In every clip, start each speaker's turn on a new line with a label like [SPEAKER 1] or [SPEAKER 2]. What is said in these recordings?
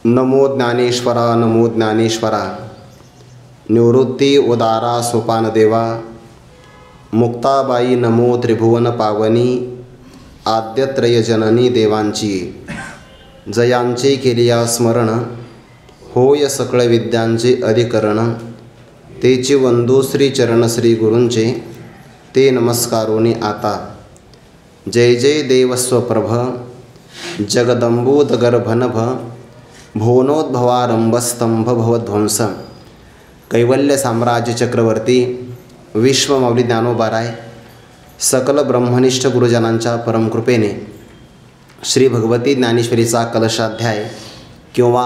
[SPEAKER 1] नमो ज्ञानेश्वरा नमो ज्ञानेश्वरा। निवृत्ती उदारा सोपान देवा। मुक्ताबाई नमो त्रिभुवन पावनी। आद्यत्रय जननी देवांची जयांचे केलिया स्मरण। होय सकळ विद्यांचे अधिकरण। तेची वंदू श्री चरण श्री गुरूंचे ते नमस्कारोनी आता। जय जय देवस्वप्रभ जगदंबूदगर्भनभ भुवनोद्भवारंभस्तंभ भवध्वंस। कैवल्य साम्राज्य चक्रवर्ती विश्वमाऊली ज्ञानोबाराय सकल ब्रह्मनिष्ठ गुरुजनांच्या परमकृपेने श्री भगवती ज्ञानेश्वरीचा कलशाध्याय किंवा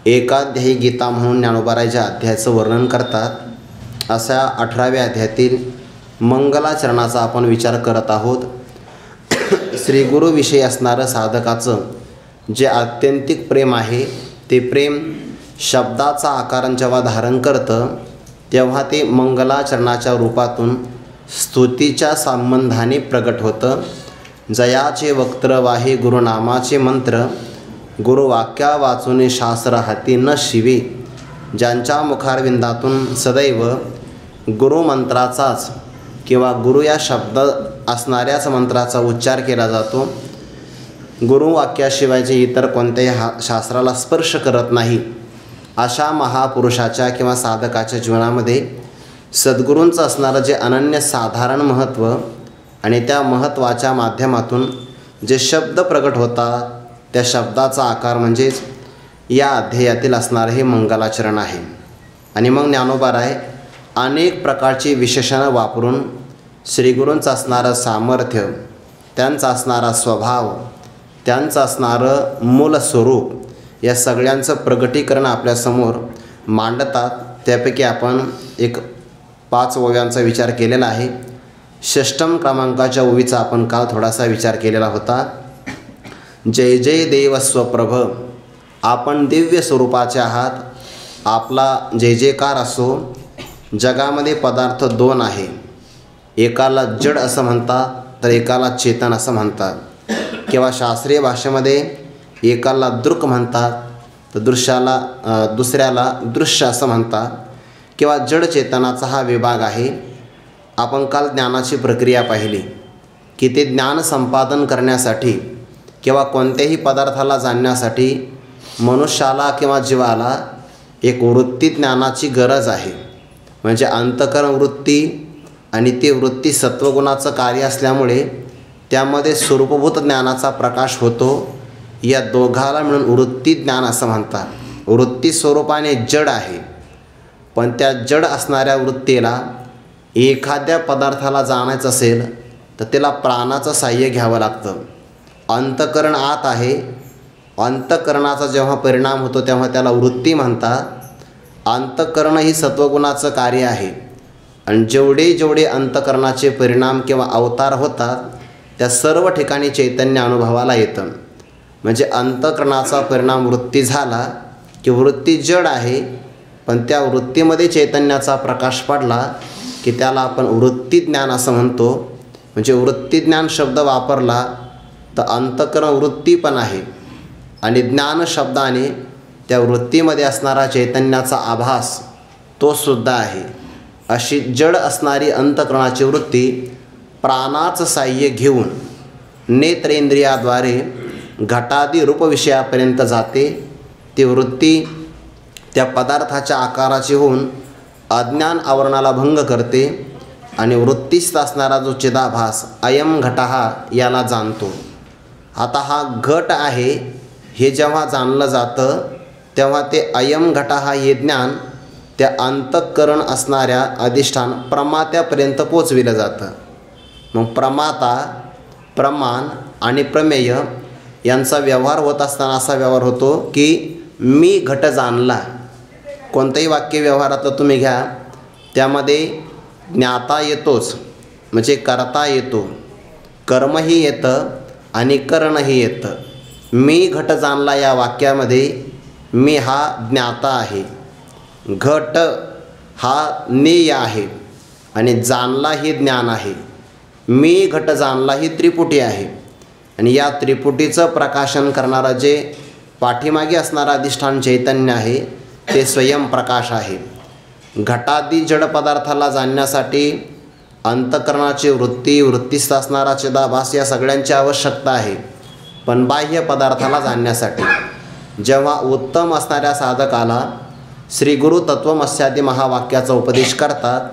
[SPEAKER 1] एकाध्यायी गीता म्हणून ज्ञानोबारायच्या अध्यायाचं वर्णन करतात अशा 18व्या अध्यायातील मंगलाचरणाचा आपण विचार करत आहोत। श्री गुरुविषयी असणारं साधकाचं जे आत्यंतिक प्रेम आहे ते प्रेम शब्दाचा आकार जेव्हा धारण करतं तेव्हा ते मंगलाचरणाच्या रूपातून स्तुतीच्या संबंधाने प्रगट होतं। जयाचे वक्त्र वाहे गुरुनामाचे मंत्र। गुरुवाक्या वाचून शास्त्र हाती न शिवे। ज्यांच्या मुखारविंदातून सदैव गुरुमंत्राचाच किंवा गुरु या शब्द असणाऱ्याच मंत्राचा उच्चार केला जातो। गुरुवाक्याशिवायचे इतर कोणत्याही शास्त्राला स्पर्श करत नाही अशा महापुरुषाच्या किंवा साधकाच्या जीवनामध्ये सद्गुरूंचं असणारं जे अनन्यसाधारण महत्त्व आणि त्या महत्त्वाच्या माध्यमातून जे शब्द प्रगट होतात त्या शब्दाचा आकार म्हणजेच या अध्यायातील असणारं हे मंगलाचरण आहे। आणि मग ज्ञानोबाराय अनेक प्रकारची विशेषणं वापरून श्रीगुरूंचं असणारं सामर्थ्य, त्यांचा असणारा स्वभाव, त्यांचं असणारं मूल स्वरूप या सगळ्यांचं प्रगटीकरण आपल्यासमोर मांडतात। त्यापैकी आपण एक 5 ओव्यांचा विचार केलेला आहे। षष्टम क्रमांकाच्या ओवीचा आपण काल थोडासा विचार केलेला होता। जय जय देव स्वप्रभ, आपण दिव्य स्वरूपाचे आहात, आपला जय जयकार असो। जगामध्ये पदार्थ 2 आहे, एकाला जड असं म्हणतात तर एकाला चेतन असं म्हणतात। किंवा शास्त्रीय भाषेमध्ये एकाला दृक म्हणतात तर दुसऱ्याला दृश्य असं म्हणतात। किंवा जड चेतनाचा हा विभाग आहे। आपण काल ज्ञानाची प्रक्रिया पाहिली की ते ज्ञान संपादन करण्यासाठी किंवा कोणत्याही पदार्थाला जाणण्यासाठी मनुष्याला किंवा जीवाला एक वृत्ती ज्ञानाची गरज आहे। म्हणजे अंतःकरण वृत्ती आणि ती वृत्ती सत्वगुणाचं कार्य असल्यामुळे त्यामध्ये स्वरूपभूत ज्ञानाचा प्रकाश होतो। या दोघाला मिळून वृत्ती ज्ञान असं म्हणतात। वृत्ती स्वरूपाने जड आहे, पण त्या जड असणाऱ्या वृत्तीला एखाद्या पदार्थाला जाणायचं असेल तर त्याला प्राणाचं साह्य घ्यावं लागतं। अंतःकरण आत आहे, अंतःकरणाचा जेव्हा परिणाम होतो तेव्हा त्याला वृत्ती म्हणतात। अंतःकरण ही सत्वगुणाचं कार्य आहे आणि जेवढे जेवढे अंतःकरणाचे परिणाम किंवा अवतार होतात त्या सर्व ठिकाणी चैतन्य अनुभवाला येतं। म्हणजे अंतःकरणाचा परिणाम वृत्ती झाला की वृत्ती जड आहे, पण त्या वृत्तीमध्ये चैतन्याचा प्रकाश पडला की त्याला आपण वृत्ती ज्ञान असं म्हणतो। म्हणजे वृत्ती ज्ञान शब्द वापरला तर अंतःकरण वृत्ती पण आहे आणि ज्ञान शब्दाने त्या वृत्तीमध्ये असणारा चैतन्याचा आभास तो सुद्धा आहे। अशी जड असणारी अंतःकरणाची वृत्ती प्राणाचं साह्य घेऊन नेत्रेंद्रियाद्वारे घटादी रूपविषयापर्यंत जाते। ती वृत्ती त्या पदार्थाच्या आकाराची होऊन अज्ञान आवरणाला भंग करते आणि वृत्तीस्थ असणारा जो चिदाभास अयम घटहा याला जाणतो। आता हा घट आहे हे जेव्हा जाणलं जातं तेव्हा ते अयम घटहा हे ज्ञान त्या अंतःकरण असणाऱ्या अधिष्ठान प्रमात्यापर्यंत पोचविलं जातं। मग प्रमाता, प्रमाण आणि प्रमेय यांचा व्यवहार होत असताना असा व्यवहार होतो की मी घट जाणला। कोणतंही वाक्य व्यवहारात तुम्ही घ्या, त्यामध्ये ज्ञाता येतोच, म्हणजे करता येतो, कर्मही येतं आणि करणही येतं। मी घट जाणला या वाक्यामध्ये मी हा ज्ञाता आहे, घट हा ज्ञेय आहे आणि जाणला ही ज्ञान आहे। मी घट जाणला ही त्रिपुटी आहे आणि या त्रिपुटीचं प्रकाशन करणारं जे पाठीमागे असणारा अधिष्ठान चैतन्य आहे ते स्वयंप्रकाश आहे. घटादी जड पदार्थाला जाणण्यासाठी अंतःकरणाची वृत्तीस्थ असणारा चिदाभास या सगळ्यांची आवश्यकता आहे. पण बाह्य पदार्थाला जाणण्यासाठी जेव्हा उत्तम असणाऱ्या साधकाला श्री गुरु तत्वमस्यादी महावाक्याचा उपदेश करतात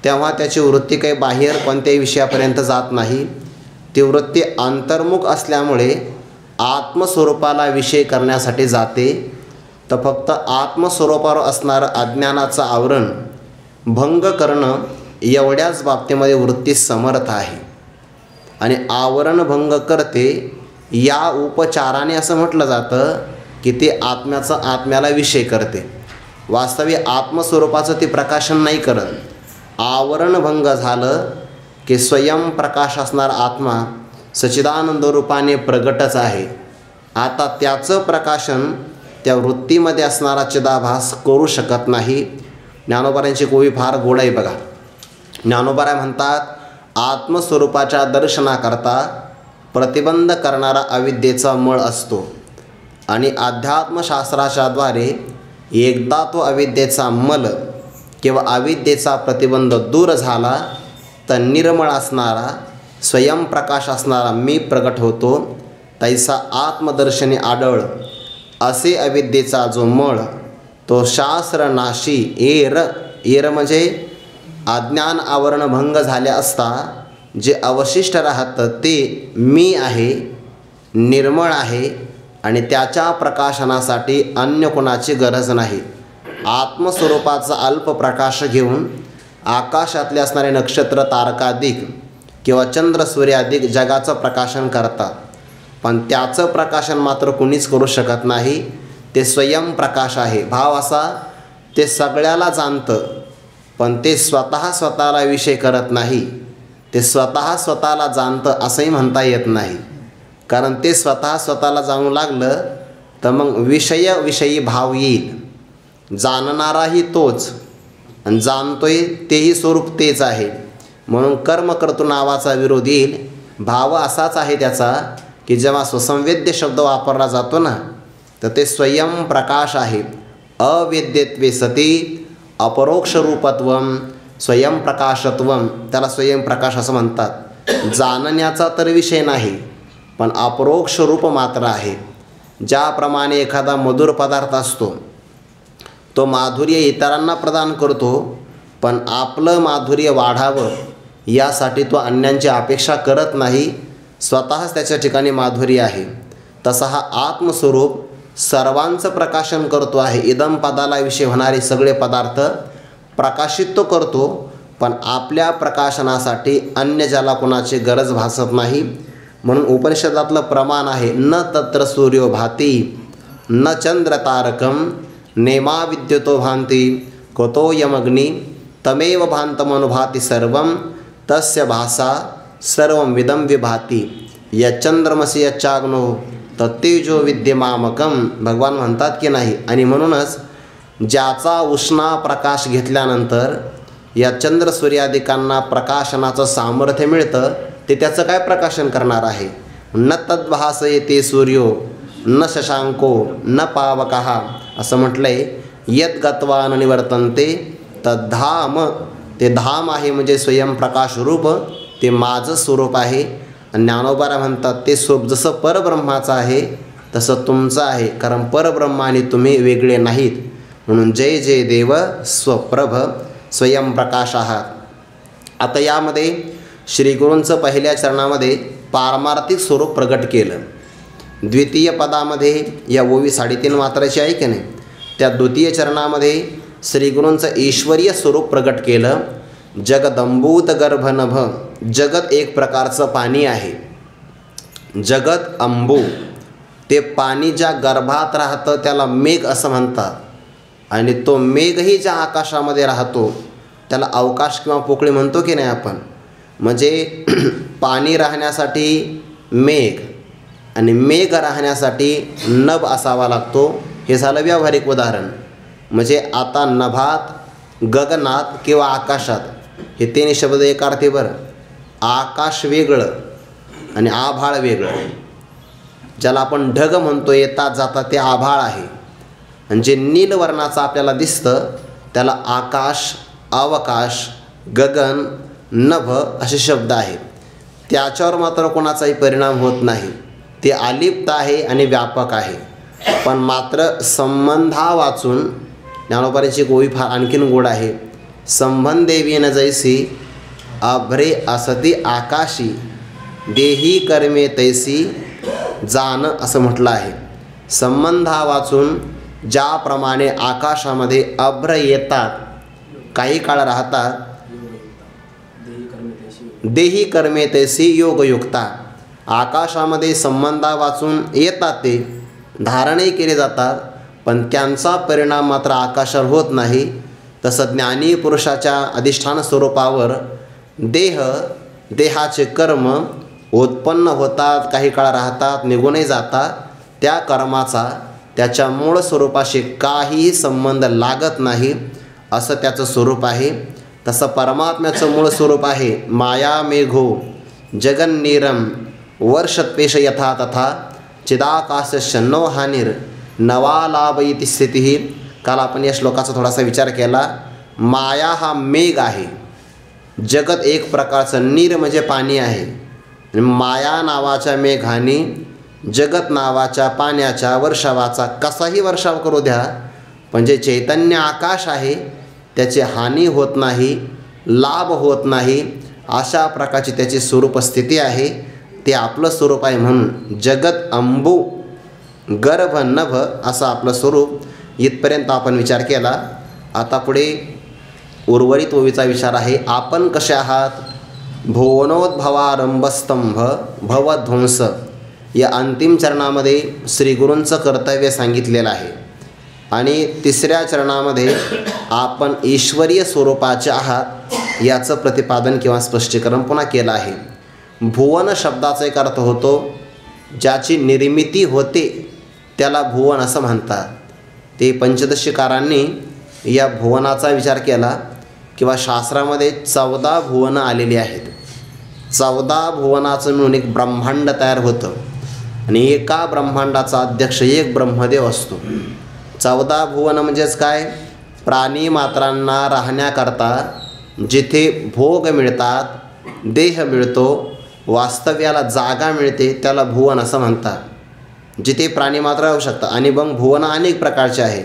[SPEAKER 1] तेव्हा त्याची वृत्ती काही बाहेर कोणत्याही विषयापर्यंत जात नाही. ती वृत्ती अंतर्मुख असल्यामुळे आत्मस्वरूपाला विषय करण्यासाठी जाते. तर फक्त आत्मस्वरूपावर असणारं अज्ञानाचं आवरण भंग करणं एवढ्याच बाबतीमध्ये वृत्ती समर्थ आहे. आणि आवरण भंग करते या उपचाराने असं म्हटलं जातं की ते आत्म्याला विषय करते. वास्तविक आत्मस्वरूपाचं ते प्रकाशन नाही करत. आवरण भंग झालं की स्वयंप्रकाश असणारा आत्मा सच्चिदानंद रूपाने प्रगटच आहे. आता त्याचं प्रकाशन त्या वृत्तीमध्ये असणारा चिदाभास करू शकत नाही. ज्ञानोबारांची कोवी फार गोड आहे बघा. ज्ञानोबाराय म्हणतात आत्मस्वरूपाच्या दर्शनाकरता प्रतिबंध करणारा अविद्येचा मळ असतो आणि अध्यात्मशास्त्राच्या द्वारे एकदा तो अविद्येचा मल किंवा अविद्येचा प्रतिबंध दूर झाला तर निर्मळ असणारा स्वयंप्रकाश असणारा मी प्रगट होतो. तैसा आत्मदर्शनी आढळ असे अविद्येचा जो मळ तो शास्त्रनाशी एर म्हणजे अज्ञान आवरण भंग झाले असता जे अवशिष्ट राहतं ते मी आहे, निर्मळ आहे आणि त्याच्या प्रकाशनासाठी अन्य कोणाची गरज नाही. आत्मस्वरूपाचा अल्प प्रकाश घेऊन आकाशातले असणारे नक्षत्र तारकादिक किंवा चंद्र सूर्यादिक जगाचं प्रकाशन करतात. पण त्याचं प्रकाशन मात्र कुणीच करू शकत नाही. ते स्वयंप्रकाश आहे. भाव असा ते सगळ्याला जाणतं पण ते स्वतःला विषय करत नाही. ते स्वतःला जाणतं असंही म्हणता येत नाही. कारण ते स्वतःला जाणू लागलं तर मग विषयी भाव येईल. जाणणाराही तोच आणि जाणतोय तेही स्वरूप तेच आहे. म्हणून कर्मकर्तृ नावाचा विरोध येईल. भाव असाच आहे त्याचा की जेव्हा स्वसंवेद्य शब्द वापरला जातो ना तर ते स्वयंप्रकाश आहे. अवेद्यत्वे सती अपरोक्ष रूपत्वम स्वयंप्रकाशत्वम त्याला स्वयंप्रकाश असं म्हणतात. जाणण्याचा तर विषय नाही पण अपरोक्ष रूप मात्र आहे. ज्याप्रमाणे एखादा मधुर पदार्थ असतो तो माधुर्य इतरांना प्रदान करतो पण आपलं माधुर्य वाढावं यासाठी तो अन्यांची अपेक्षा करत नाही. स्वतःच त्याच्या ठिकाणी माधुर्य आहे. तसा हा आत्मस्वरूप सर्वांचं प्रकाशन करतो आहे. इदम पदाला विषय होणारे सगळे पदार्थ प्रकाशित तो करतो पण आपल्या प्रकाशनासाठी अन्य ज्याला कोणाची गरज भासत नाही. म्हणून उपनिषदातलं प्रमाण आहे न तत्र सूर्यो भाती न चंद्र तारकम नेमा विद्युतो भांती कोतो यमग्नी तमेव भांतमनुभाती सर्वं तस्य भासा सर्वं विदम विभाती यच्चंद्रमसी यच्चाग्नो तत्तेजो विद्यमामकम भगवान म्हणतात की नाही. आणि म्हणूनच ज्याचा उष्णा प्रकाश घेतल्यानंतर या चंद्र सूर्यादिकांना प्रकाशनाचं सामर्थ्य मिळतं ते त्याचं काय प्रकाशन करणार आहे. न तद्भासयते सूर्यो न शशांको न पावकः असं म्हटलंय. यत गत्वा न निवर्तन्ते तद्धाम ते धाम आहे म्हणजे स्वयंप्रकाश रूप ते माझं स्वरूप आहे. आणि ज्ञानोबारा म्हणतात ते स्वरूप जसं परब्रह्माचं आहे तसं तुमचं आहे. कारण परब्रह्म आणि तुम्ही वेगळे नाहीत. म्हणून जय जय देव स्वप्रभ स्वयंप्रकाश आहात. आता यामध्ये श्रीगुरूंचं पहिल्या चरणामध्ये पारमार्थिक स्वरूप प्रगट केलं. द्वितीय पदामध्ये या ओवी 3.5 मात्राची आहे की नाही त्या द्वितीय चरणामध्ये श्रीगुरूंचं ईश्वरीय स्वरूप प्रगट केलं. जगदंबूत गर्भनभ जगत एक प्रकारचं पाणी आहे. जगत अंबू ते पाणी ज्या गर्भात राहतं त्याला मेघ असं म्हणतात. आणि तो मेघही ज्या आकाशामध्ये राहतो त्याला अवकाश किंवा पोकळी म्हणतो की नाही आपण. म्हणजे पाणी राहण्यासाठी मेघ आणि मेघ राहण्यासाठी नभ असावा लागतो. हे झालं व्यावहारिक उदाहरण. म्हणजे आता नभात गगनात किंवा आकाशात हे 3 शब्द एक अर्थी बरं. आकाश वेगळं आणि आभाळ वेगळं. ज्याला आपण ढग म्हणतो येतात जातात ते आभाळ आहे. आणि जे नील वर्णाचं आपल्याला दिसतं त्याला आकाश, अवकाश, गगन, नभ असे शब्द आहेत. त्याच्यावर मात्र कोणाचाही परिणाम होत नाही. ते अलिप्त आहे आणि व्यापक आहे. पण मात्र संबंधा वाचून ज्ञानोबाची गोवी फार आणखीन गोड आहे. संबंधेवी न जैसी अभ्रे असती आकाशी देही कर्मे तैसी जाण असं म्हटलं आहे. संबंधा वाचून ज्याप्रमाणे आकाशामध्ये अभ्र येतात, काही काळ राहतात, देही कर्मे तैसी योगयुक्ता. आकाशामध्ये संबंधा वाचून येतात, ते धारणही केले जातात, पण त्यांचा परिणाम मात्र आकाशावर होत नाही. तसं ज्ञानी पुरुषाच्या अधिष्ठान स्वरूपावर देहाचे कर्म उत्पन्न होतात, काही काळ राहतात, निघूनही जातात. त्या कर्माचा त्याच्या मूळ स्वरूपाशी काहीही संबंध लागत नाही, असं त्याचं स्वरूप आहे. तसं परमात्म्याचं मूळ स्वरूप आहे माया मेघो जगन्नीरम वर्षत्वेष यथा तथा चिदाकाश नो हानिर नवालाभ इति स्थिती. काल आपण या श्लोकाचा थोडासा विचार केला. माया हा मेघ आहे, जगत एक प्रकारचं नीर म्हणजे पाणी आहे. माया नावाच्या मेघाने जगत नावाच्या पाण्याच्या वर्षावाचा कसाही वर्षाव करू द्या, पण जे चैतन्य आकाश आहे त्याची हानी होत नाही, लाभ होत नाही. अशा प्रकारची त्याची स्वरूप स्थिती आहे. ते आपलं स्वरूप आहे. म्हणून जगत अंबू गर्भ नभ असं आपलं स्वरूप. इथपर्यंत आपण विचार केला. आता पुढे उर्वरित ओवीचा विचार आहे. आपण कसे आहात? भुवनोद्भवारंभस्तंभ भवध्वंस या अंतिम चरणामध्ये श्रीगुरूंचं कर्तव्य सांगितलेलं आहे. आणि तिसऱ्या चरणामध्ये आपण ईश्वरीय स्वरूपाचे आहात याचं प्रतिपादन किंवा स्पष्टीकरण पुन्हा केलं आहे. भुवन शब्दाचा एक अर्थ होतो ज्याची निर्मिती होते त्याला भुवन असं म्हणतात. ते पंचदशीकारांनी या भुवनाचा विचार केला किंवा शास्त्रामध्ये 14 भुवनं आलेली आहेत. 14 भुवनाचं मिळून एक ब्रह्मांड तयार होतं आणि एका ब्रह्मांडाचा अध्यक्ष एक ब्रह्मदेव असतो. 14 भुवन म्हणजेच काय? प्राणी मात्रांना राहण्याकरता जिथे भोग मिळतात, देह मिळतो, वास्तव्याला जागा मिळते त्याला भुवन असं म्हणतात. जिथे प्राणी मात्र राहू शकतात. आणि मग भुवन अनेक प्रकारचे आहे.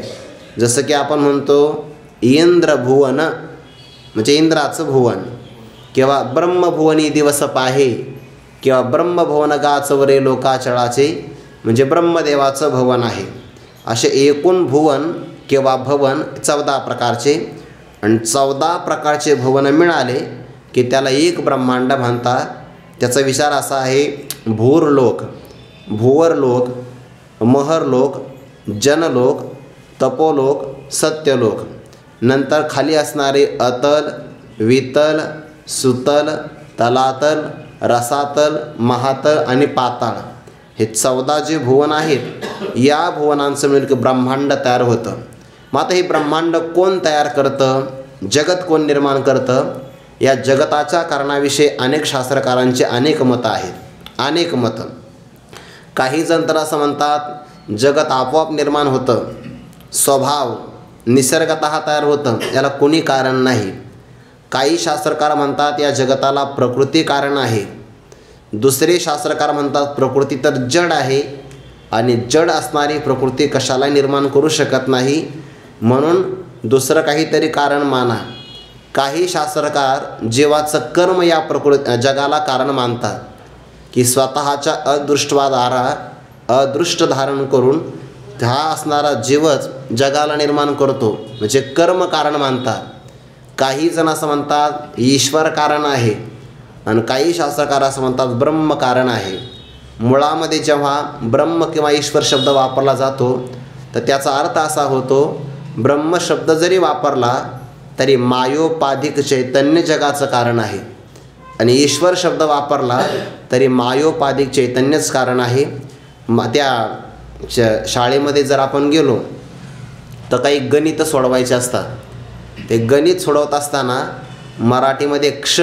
[SPEAKER 1] जसं की आपण म्हणतो इंद्र भुवन म्हणजे इंद्राचं भुवन, किंवा ब्रह्मभुवनी दिवस पाहे, किंवा ब्रह्मभुवन गाचवरे लोकाचळाचे म्हणजे ब्रह्मदेवाचं भवन आहे. असे एकूण भुवन किंवा भवन 14 प्रकारचे. आणि 14 प्रकारचे भवन मिळाले की त्याला एक ब्रह्मांड म्हणतात. त्याचा विचार असा आहे भूरलोक, भुवरलोक, महरलोक, जनलोक, तपोलोक, सत्यलोक. नंतर खाली असणारे अतल, वितल, सुतल, तलातल, रसातल, महातल आणि पाताळ हे 14 जे भुवन आहेत या भुवनांचं मिळून एक ब्रह्मांड तयार होतं. मग आता हे ब्रह्मांड कोण तयार करतं? जगत कोण निर्माण करतं? या जगताच्या कारणाविषयी अनेक शास्त्रकारांचे अनेक मतं आहेत. अनेक मतं. काही जण तर असं म्हणतात जगत आपोआप निर्माण होतं, स्वभाव निसर्गतः तयार होतं, याला कोणी कारण नाही. काही शास्त्रकार म्हणतात या जगताला प्रकृती कारण आहे. दुसरे शास्त्रकार म्हणतात प्रकृती तर जड आहे आणि जड असणारी प्रकृती कशाला निर्माण करू शकत नाही, म्हणून दुसरं काहीतरी कारण माना. काही शास्त्रकार जीवाचं कर्म या जगाला कारण मानतात की स्वतःच्या अदृष्टवादारा अदृष्ट धारण करून हा असणारा जीवच जगाला निर्माण करतो म्हणजे कर्म कारण मानतात. काही जण असं म्हणतात ईश्वर कारण आहे आणि काही शास्त्रकार असं म्हणतात ब्रह्म कारण आहे. मुळामध्ये जेव्हा ब्रह्म किंवा ईश्वर शब्द वापरला जातो तर त्याचा अर्थ असा होतो ब्रह्म शब्द जरी वापरला तरी मायोपाधिक चैतन्य जगाचं कारण आहे आणि ईश्वर शब्द वापरला तरी मायोपाधिक चैतन्यच कारण आहे. त्या शाळेमध्ये जर आपण गेलो तर काही गणितं सोडवायचे असतात. ते गणित सोडवत असताना मराठीमध्ये क्ष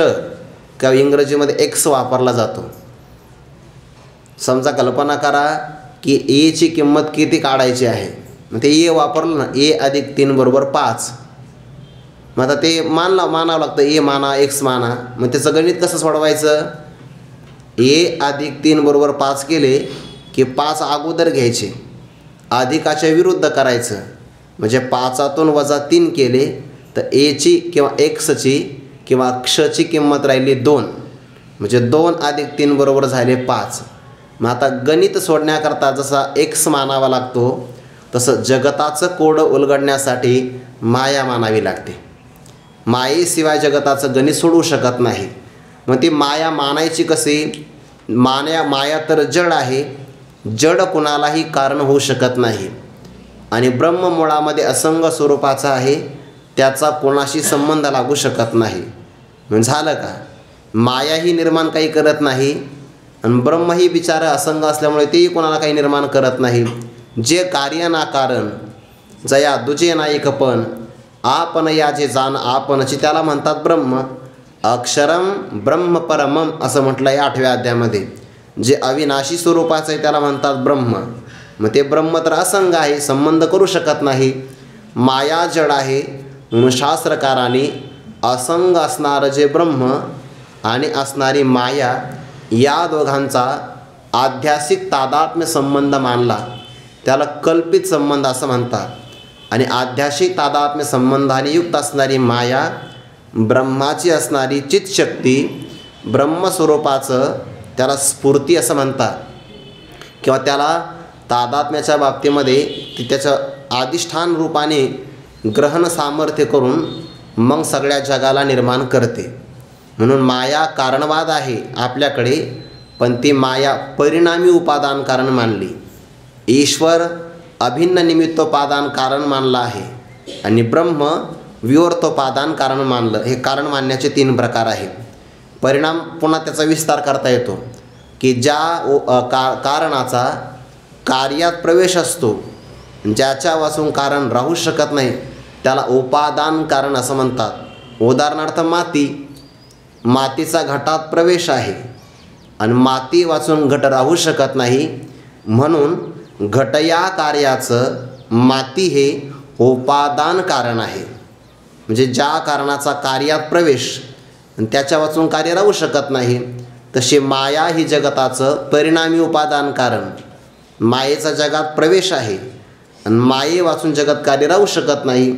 [SPEAKER 1] किंवा इंग्रजीमध्ये एक्स वापरला जातो. समजा कल्पना करा की एची किंमत किती काढायची आहे. मग ते ए वापरलं ना, ए अधिक 3 बरोबर 5. मग आता ते मानावं लागतं, ए माना एक्स माना. मग त्याचं गणित कसं सोडवायचं, ए अधिक 3 बरोबर 5 केले की 5 अगोदर घ्यायचे, अधिकाच्या विरुद्ध करायचं. म्हणजे 5तून वजा 3 केले तर एची किंवा एक्सची किंवा क्षची किंमत राहिली 2. म्हणजे 2 अधिक 3 बरोबर झाले 5. मग आता गणित सोडण्याकरता जसा एक्स मानावा लागतो तसं जगताचं कोड उलगडण्यासाठी माया मानावी लागते. मायेशिवाय जगताचं गणित सोडवू शकत नाही. मग ती माया मानायची कशी, माया तर जड आहे, जड कुणालाही कारण होऊ शकत नाही. आणि ब्रह्म मुळामध्ये असंग स्वरूपाचा आहे, त्याचा कोणाशी संबंध लागू शकत नाही. म्हणजे झालं का, मायाही निर्माण काही करत नाही आणि ब्रह्मही बिचारा असंग असल्यामुळे तेही कोणाला काही निर्माण करत नाही. जे कार्य ना कारण जया दुजे ना एकपण, आपण या जे जाण आपणची त्याला म्हणतात ब्रह्म. अक्षरम ब्रह्म परमम असं म्हटलं आहे 8व्या अध्यायामध्ये. जे अविनाशी स्वरूपाचं आहे त्याला म्हणतात ब्रह्म. मग ते ब्रह्म तर असंग आहे, संबंध करू शकत नाही. माया जड आहे म्हणून शास्त्रकारांनी असंग असणारं जे ब्रह्म आणि असणारी माया या दोघांचा आध्यासिक तादात्म्य संबंध मानला, त्याला कल्पित संबंध असं म्हणतात. आणि आध्यासिक तादात्म्य संबंधाने युक्त असणारी माया, ब्रह्माची असणारी चित्शक्ती, ब्रह्मस्वरूपाचं त्याला स्फूर्ती असं म्हणतात. किंवा त्याला तादात्म्याच्या बाबतीमध्ये ती त्याचं अधिष्ठान रूपाने ग्रहण सामर्थ्य करून मग सगळ्या जगाला निर्माण करते. म्हणून माया कारणवाद आहे आपल्याकडे, पण ती माया परिणामी उपादान कारण मानली. ईश्वर अभिन्न निमित्तोपादान कारण मानला आहे आणि ब्रह्म विवर्तोपादान कारण मानलं. हे कारण मानण्याचे 3 प्रकार आहेत. परिणाम पुन्हा त्याचा विस्तार करता येतो की ज्या कारणाचा कार्यात प्रवेश असतो, ज्याच्या वाचून कारण राहू शकत नाही त्याला उपादान कारण असं म्हणतात. उदाहरणार्थ मातीचा घटात प्रवेश आहे आणि माती वाचून घट राहू शकत नाही, म्हणून घट या कार्याचं माती हे उपादान कारण आहे. म्हणजे ज्या कारणाचा कार्यात प्रवेश आणि त्याच्या वाचून कार्य राहू शकत नाही, तसे माया ही जगताचं परिणामी उपादान कारण. मायेचा जगात प्रवेश आहे आणि माये वाचून जगत कार्य राहू शकत नाही,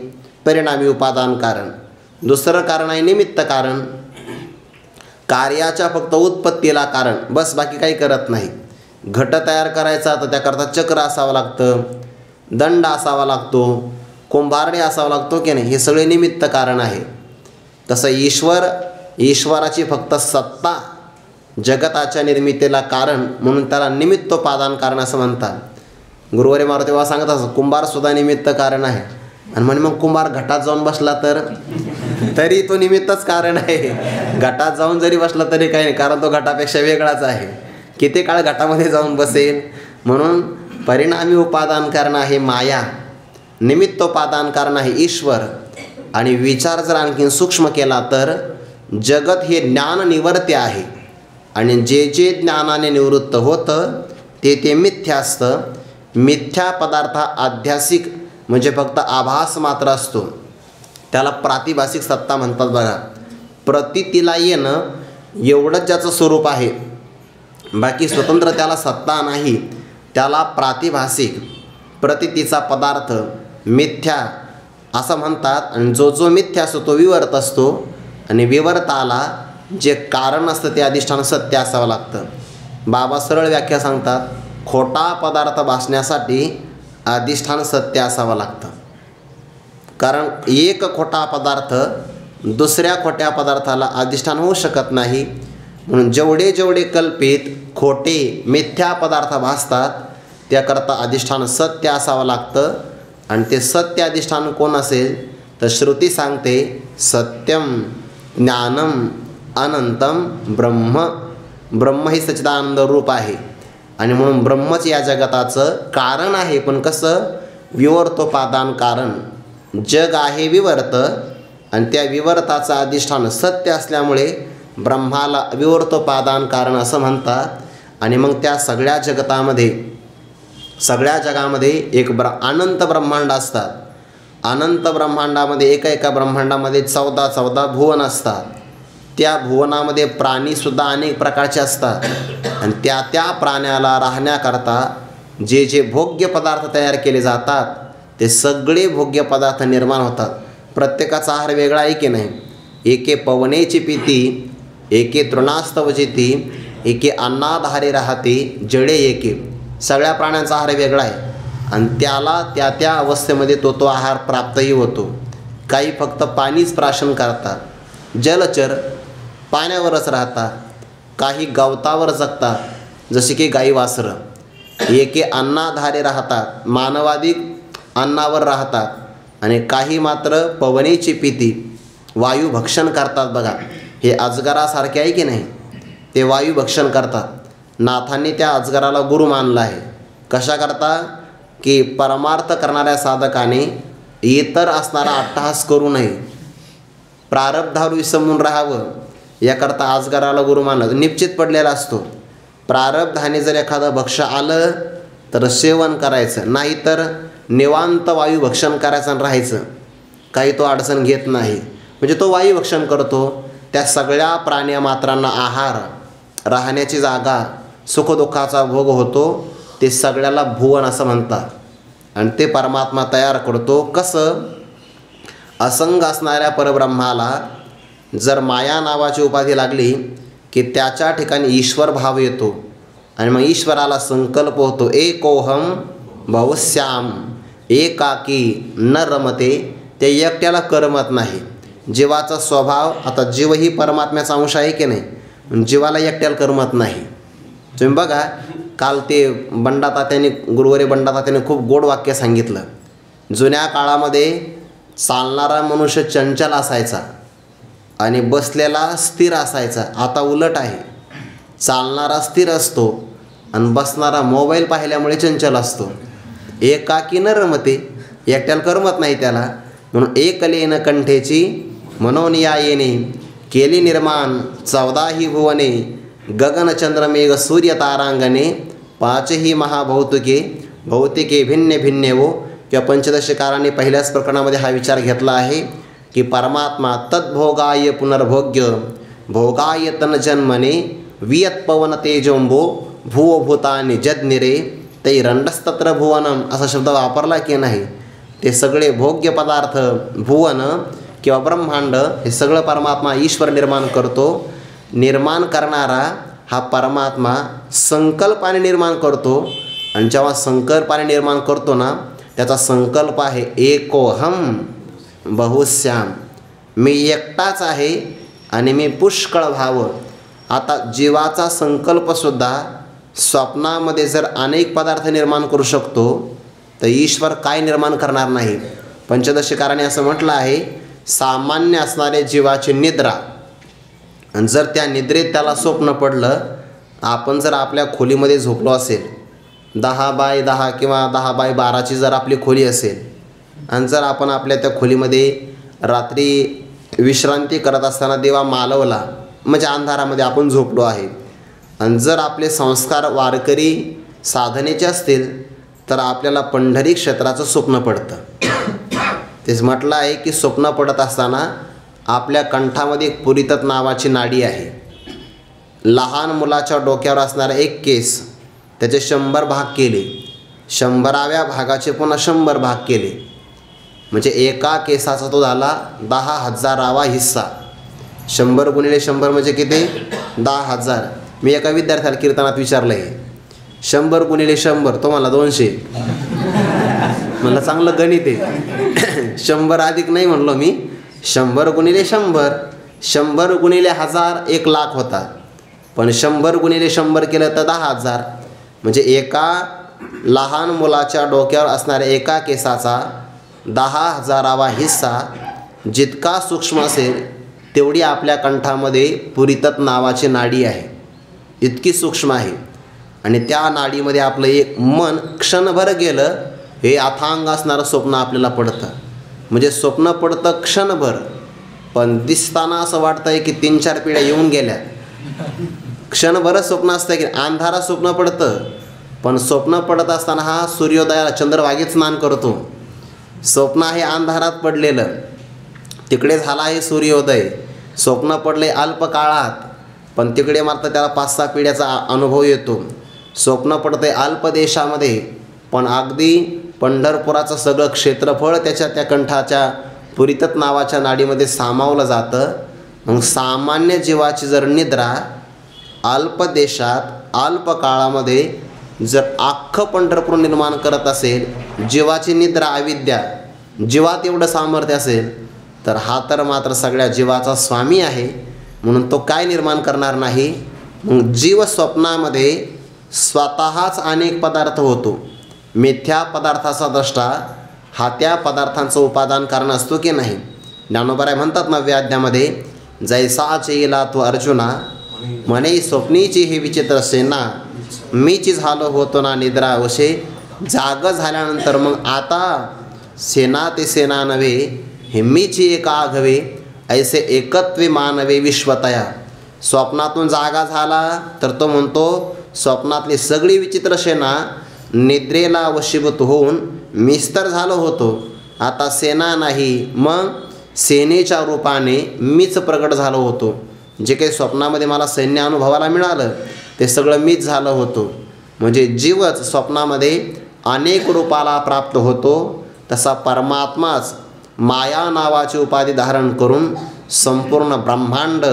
[SPEAKER 1] परिणामी उपादान कारण. दुसरं कारण आहे निमित्त कारण. कार्याच्या फक्त उत्पत्तीला कारण, बस बाकी काही करत नाही. घट तयार करायचा तर त्याकरता चक्र असावं लागतं, दंड असावा लागतो, कुंभारणे असावा लागतो की नाही, हे सगळे निमित्त कारण आहे. तसं ईश्वराची फक्त सत्ता जगताच्या निर्मितीला कारण, म्हणून त्याला निमित्तोपादान कारण असं म्हणतात. गुरुवारी मारुती तेव्हा सांगत असं कुंभारसुद्धा निमित्त कारण आहे. आणि म्हणे मग कुंभार घटात जाऊन बसला तर तरी तो निमित्तच कारण आहे. घटात जाऊन जरी बसला तरी काही नाही, कारण तो घटापेक्षा वेगळाच आहे. किती काळ घटामध्ये जाऊन बसेल. म्हणून परिणामी उपादान कारण आहे माया, निमित्तोपादान कारण आहे ईश्वर. आणि विचार जर आणखीन सूक्ष्म केला तर जगत हे ज्ञान निवर्त्य आहे आणि जे जे ज्ञानाने निवृत्त होतं ते मिथ्या असतं. मिथ्या पदार्थ आध्यासिक म्हणजे फक्त आभास मात्र असतो, त्याला प्रातिभासिक सत्ता म्हणतात. बघा, प्रतीतीला येणं एवढंच ज्याचं स्वरूप आहे, बाकी स्वतंत्र त्याला सत्ता नाही, त्याला प्रातिभासिक प्रतीतीचा पदार्थ मिथ्या असं म्हणतात. आणि जो मिथ्या असतो तो विवर्त असतो आणि विवर्ताला जे कारण असतं ते अधिष्ठान सत्य असावं लागतं. बाबा सरळ व्याख्या सांगतात, खोटा पदार्थ भासण्यासाठी अधिष्ठान सत्य असावं लागतं. कारण एक खोटा पदार्थ दुसऱ्या खोट्या पदार्थाला अधिष्ठान होऊ शकत नाही. म्हणून जेवढे जेवढे कल्पित खोटे मिथ्या पदार्थ भासतात त्याकरता अधिष्ठान सत्य असावं लागतं. आणि ते सत्य अधिष्ठान कोण असेल तर श्रुती सांगते, सत्यम ज्ञानम अनंतम ब्रह्म. ब्रह्म ही सच्चिदानंद रूप आहे आणि म्हणून ब्रह्मच या जगताचं कारण आहे. पण कसं, विवर्तोपादान कारण. जग आहे विवर्त आणि त्या विवर्ताचं अधिष्ठान सत्य असल्यामुळे ब्रह्माला विवर्तोपादान कारण असं म्हणतात. आणि मग त्या सगळ्या जगतामध्ये सगळ्या जगामध्ये अनंत ब्रह्मांड असतात. अनंत ब्रह्मांडामध्ये एका ब्रह्मांडामध्ये 14 भुवन असतात. त्या भुवनामध्ये प्राणीसुद्धा अनेक प्रकारचे असतात. आणि त्या प्राण्याला राहण्याकरता जे भोग्य पदार्थ तयार केले जातात ते सगळे भोग्य पदार्थ निर्माण होतात. प्रत्येकाचा आहार वेगळा आहे की नाही. एके पवनेची पीती, एके तृणास्तवचिती, एके अन्नाधारे राहते जडे एके. सगळ्या प्राण्यांचा आहार वेगळा आहे आणि त्याला त्या अवस्थेमध्ये तो आहार प्राप्तही होतो. काही फक्त पाणीच प्राशन करतात, जलचर पाण्यावरच राहतात. काही गवतावर जगतात जसे की गाई वासरं. एके अन्नाधारे राहतात, मानवाधिक अन्नावर राहतात. आणि काही मात्र पवनेची पीती, वायू भक्षण करतात. बघा हे अजगरासारखे आहे की नाही, ते वायू भक्षण करतात. नाथांनी त्या अजगराला गुरु मानला आहे. कशा करता की परमार्थ करणाऱ्या साधकाने इतर असणारा अट्टहास करू नये, प्रारब्धावर विसंबून राहावं याकरता अजगराला गुरु मानलं. निश्चित पडलेला असतो. प्रारब्धाने जर एखादं भक्ष्य आलं तर सेवन करायचं, नाहीतर निवांत वायू भक्षण करायचं आणि राहायचं. काही तो अडचण घेत नाही. म्हणजे तो वायू भक्षण करतो. त्या सगळ्या प्राण्यामात्रांना आहार, राहण्याची जागा, सुखदुःखाचा भोग होतो. ते सगळ्याला भुवन असं म्हणतात. आणि ते परमात्मा तयार करतो. कसं? असंग असणाऱ्या परब्रह्माला जर माया नावाची उपाधी लागली की त्याच्या ठिकाणी ईश्वर भाव येतो. आणि मग ईश्वराला संकल्प होतो, एकोहम बहुश्याम, एकाकी न रमते. ते एकट्याला करमत नाही. जीवाचा स्वभाव, आता जीव ही परमात्म्याचा अंश आहे की नाही, जीवाला एकट्याला करमत नाही. तुम्ही बघा काल ते बंडातात्याने, गुरुवारी बंडातात्याने खूप गोड वाक्य सांगितलं. जुन्या काळामध्ये चालणारा मनुष्य चंचल असायचा आणि बसलेला स्थिर असायचा. आता उलट आहे. चालणारा स्थिर असतो आणि बसणारा मोबाईल पाहिल्यामुळे चंचल असतो. एकाकी न रमते, एकट्याला करमत नाही त्याला. म्हणून एकलेन कंठेची म्हणून या येणे, केली निर्माण 14 भुवने, गगनचंद्रमेघ सूर्य तारांगणे, 5 महाभौतिके, भौतिके भिन्ने भिन्ने वो. किंवा पंचदशकारांनी पहिल्याच प्रकरणामध्ये हा विचार घेतला आहे की परमात्मा तद्भोगाय पुनर्भोग्य, भोगाय तनजन्मने, वियत्पवन तेजोंबो, भूवभूतानि जज्ञिरे, तैरंडस्तत्र भुवनम असा शब्द वापरला की नाही. ते सगळे भोग्य पदार्थ, भुवन किंवा ब्रह्मांड, हे सगळं परमात्मा ईश्वर निर्माण करतो. निर्माण करणारा हा परमात्मा संकल्पाने निर्माण करतो. आणि जेव्हा संकल्पाने निर्माण करतो ना, त्याचा संकल्प आहे एकोहम बहुश्याम, मी एकटाच आहे आणि मी पुष्कळ व्हावं. आता जीवाचा संकल्पसुद्धा स्वप्नामध्ये जर अनेक पदार्थ निर्माण करू शकतो तर ईश्वर काय निर्माण करणार नाही. पंचदशकाराने असं म्हटलं आहे, सामान्य असणारे जीवाची निद्रा, आणि जर त्या निद्रेत त्याला स्वप्न पडलं, आपण जर आपल्या खोलीमध्ये झोपलो असेल, 10 बाय 10 किंवा 10 बाय 12ची जर आपली खोली असेल, आणि जर आपण आपल्या त्या खोलीमध्ये रात्री विश्रांती करत असताना दिवा मालवला, म्हणजे अंधारामध्ये आपण झोपलो आहे, आणि जर आपले संस्कार वारकरी साधनेचे असतील तर आपल्याला पंढरी क्षेत्राचं स्वप्न पडतं. तेच म्हटलं आहे की स्वप्न पडत असताना आपल्या कंठामध्ये एक पुरितत नावाची नाडी आहे. लहान मुलाच्या डोक्यावर असणारा एक केस, त्याचे 100 भाग केले, 100व्या भागाचे पुन्हा 100 भाग केले, म्हणजे एका केसाचा तो झाला 10,000वा हिस्सा. 100 गुणिले 100 म्हणजे किती? 10,000. मी एका विद्यार्थ्याला कीर्तनात विचारलं आहे, 100 गुणिले 100, तो मला 200. म्हणलं चांगलं गणित आहे. 100 अधिक नाही म्हणलो मी, 100 गुणिले 100, 100 गुणिले 1000 1 लाख होता, पण 100 गुणिले 100 केलं तर 10,000. म्हणजे एका लहान मुलाच्या डोक्यावर असणाऱ्या एका केसाचा 10,000वा हिस्सा जितका सूक्ष्म असेल तेवढी आपल्या कंठामध्ये पुरितत नावाची नाडी आहे. इतकी सूक्ष्म आहे. आणि त्या नाडीमध्ये आपलं एक मन क्षणभर गेलं, हे अथांग असणारं स्वप्न आपल्याला पडतं. म्हणजे स्वप्न पडतं क्षणभर, पण दिसताना असं वाटतं आहे की 3-4 पिढ्या येऊन गेल्या. क्षणभरच स्वप्न असतं की अंधारात स्वप्न पडतं, पण स्वप्न पडत असताना हा सूर्योदयाला चंद्रभागेत स्नान करतो. स्वप्न आहे अंधारात पडलेलं, तिकडे झाला आहे सूर्योदय. स्वप्न पडले अल्प काळात, पण तिकडे मात्र त्याला 5-6 पिढ्याचा अनुभव येतो. स्वप्न पडते अल्प देशामध्ये, पण अगदी पंढरपुराचं सगळं क्षेत्रफळ त्याच्या त्या कंठाच्या पुरितत नावाच्या नाडीमध्ये सामावलं जातं. मग सामान्य जीवाची जर निद्रा अल्प देशात अल्प काळामध्ये जर अख्खं पंढरपूर निर्माण करत असेल, जीवाची निद्रा अविद्या, जीवात एवढं सामर्थ्य असेल, तर हा तर मात्र सगळ्या जीवाचा स्वामी आहे, म्हणून तो काय निर्माण करणार नाही. मग जीव स्वप्नामध्ये स्वतःच अनेक पदार्थ होतो. मिथ्या पदार्थाचा द्रष्टा हा त्या पदार्थांचं उपादान कारण असतो की नाही. ज्ञानोबराय म्हणतात 9व्या अध्यामध्ये, जैसा चेला तो अर्जुना म्हणे स्वप्नीची हे विचित्र सेना, मीची झालो होतो ना निद्रा वशे. जाग झाल्यानंतर मग आता सेना ते सेना नव्हे, हे मीची एक आघवे, ऐसे एकत्वे मानवे विश्वतया. स्वप्नातून जागा झाला तर तो म्हणतो स्वप्नातली सगळी विचित्र सेना निद्रेला वशीभूत होऊन मिस्तर झालो होतो, आता सेना नाही, मग सेनेच्या रूपाने मीच प्रगट झालो होतो. जे काही स्वप्नामध्ये मला सैन्य अनुभवाला मिळालं ते सगळं मीच झालं होतो. म्हणजे जीवच स्वप्नामध्ये अनेक रूपाला प्राप्त होतो, तसा परमात्माच माया नावाची उपाधी धारण करून संपूर्ण ब्रह्मांड,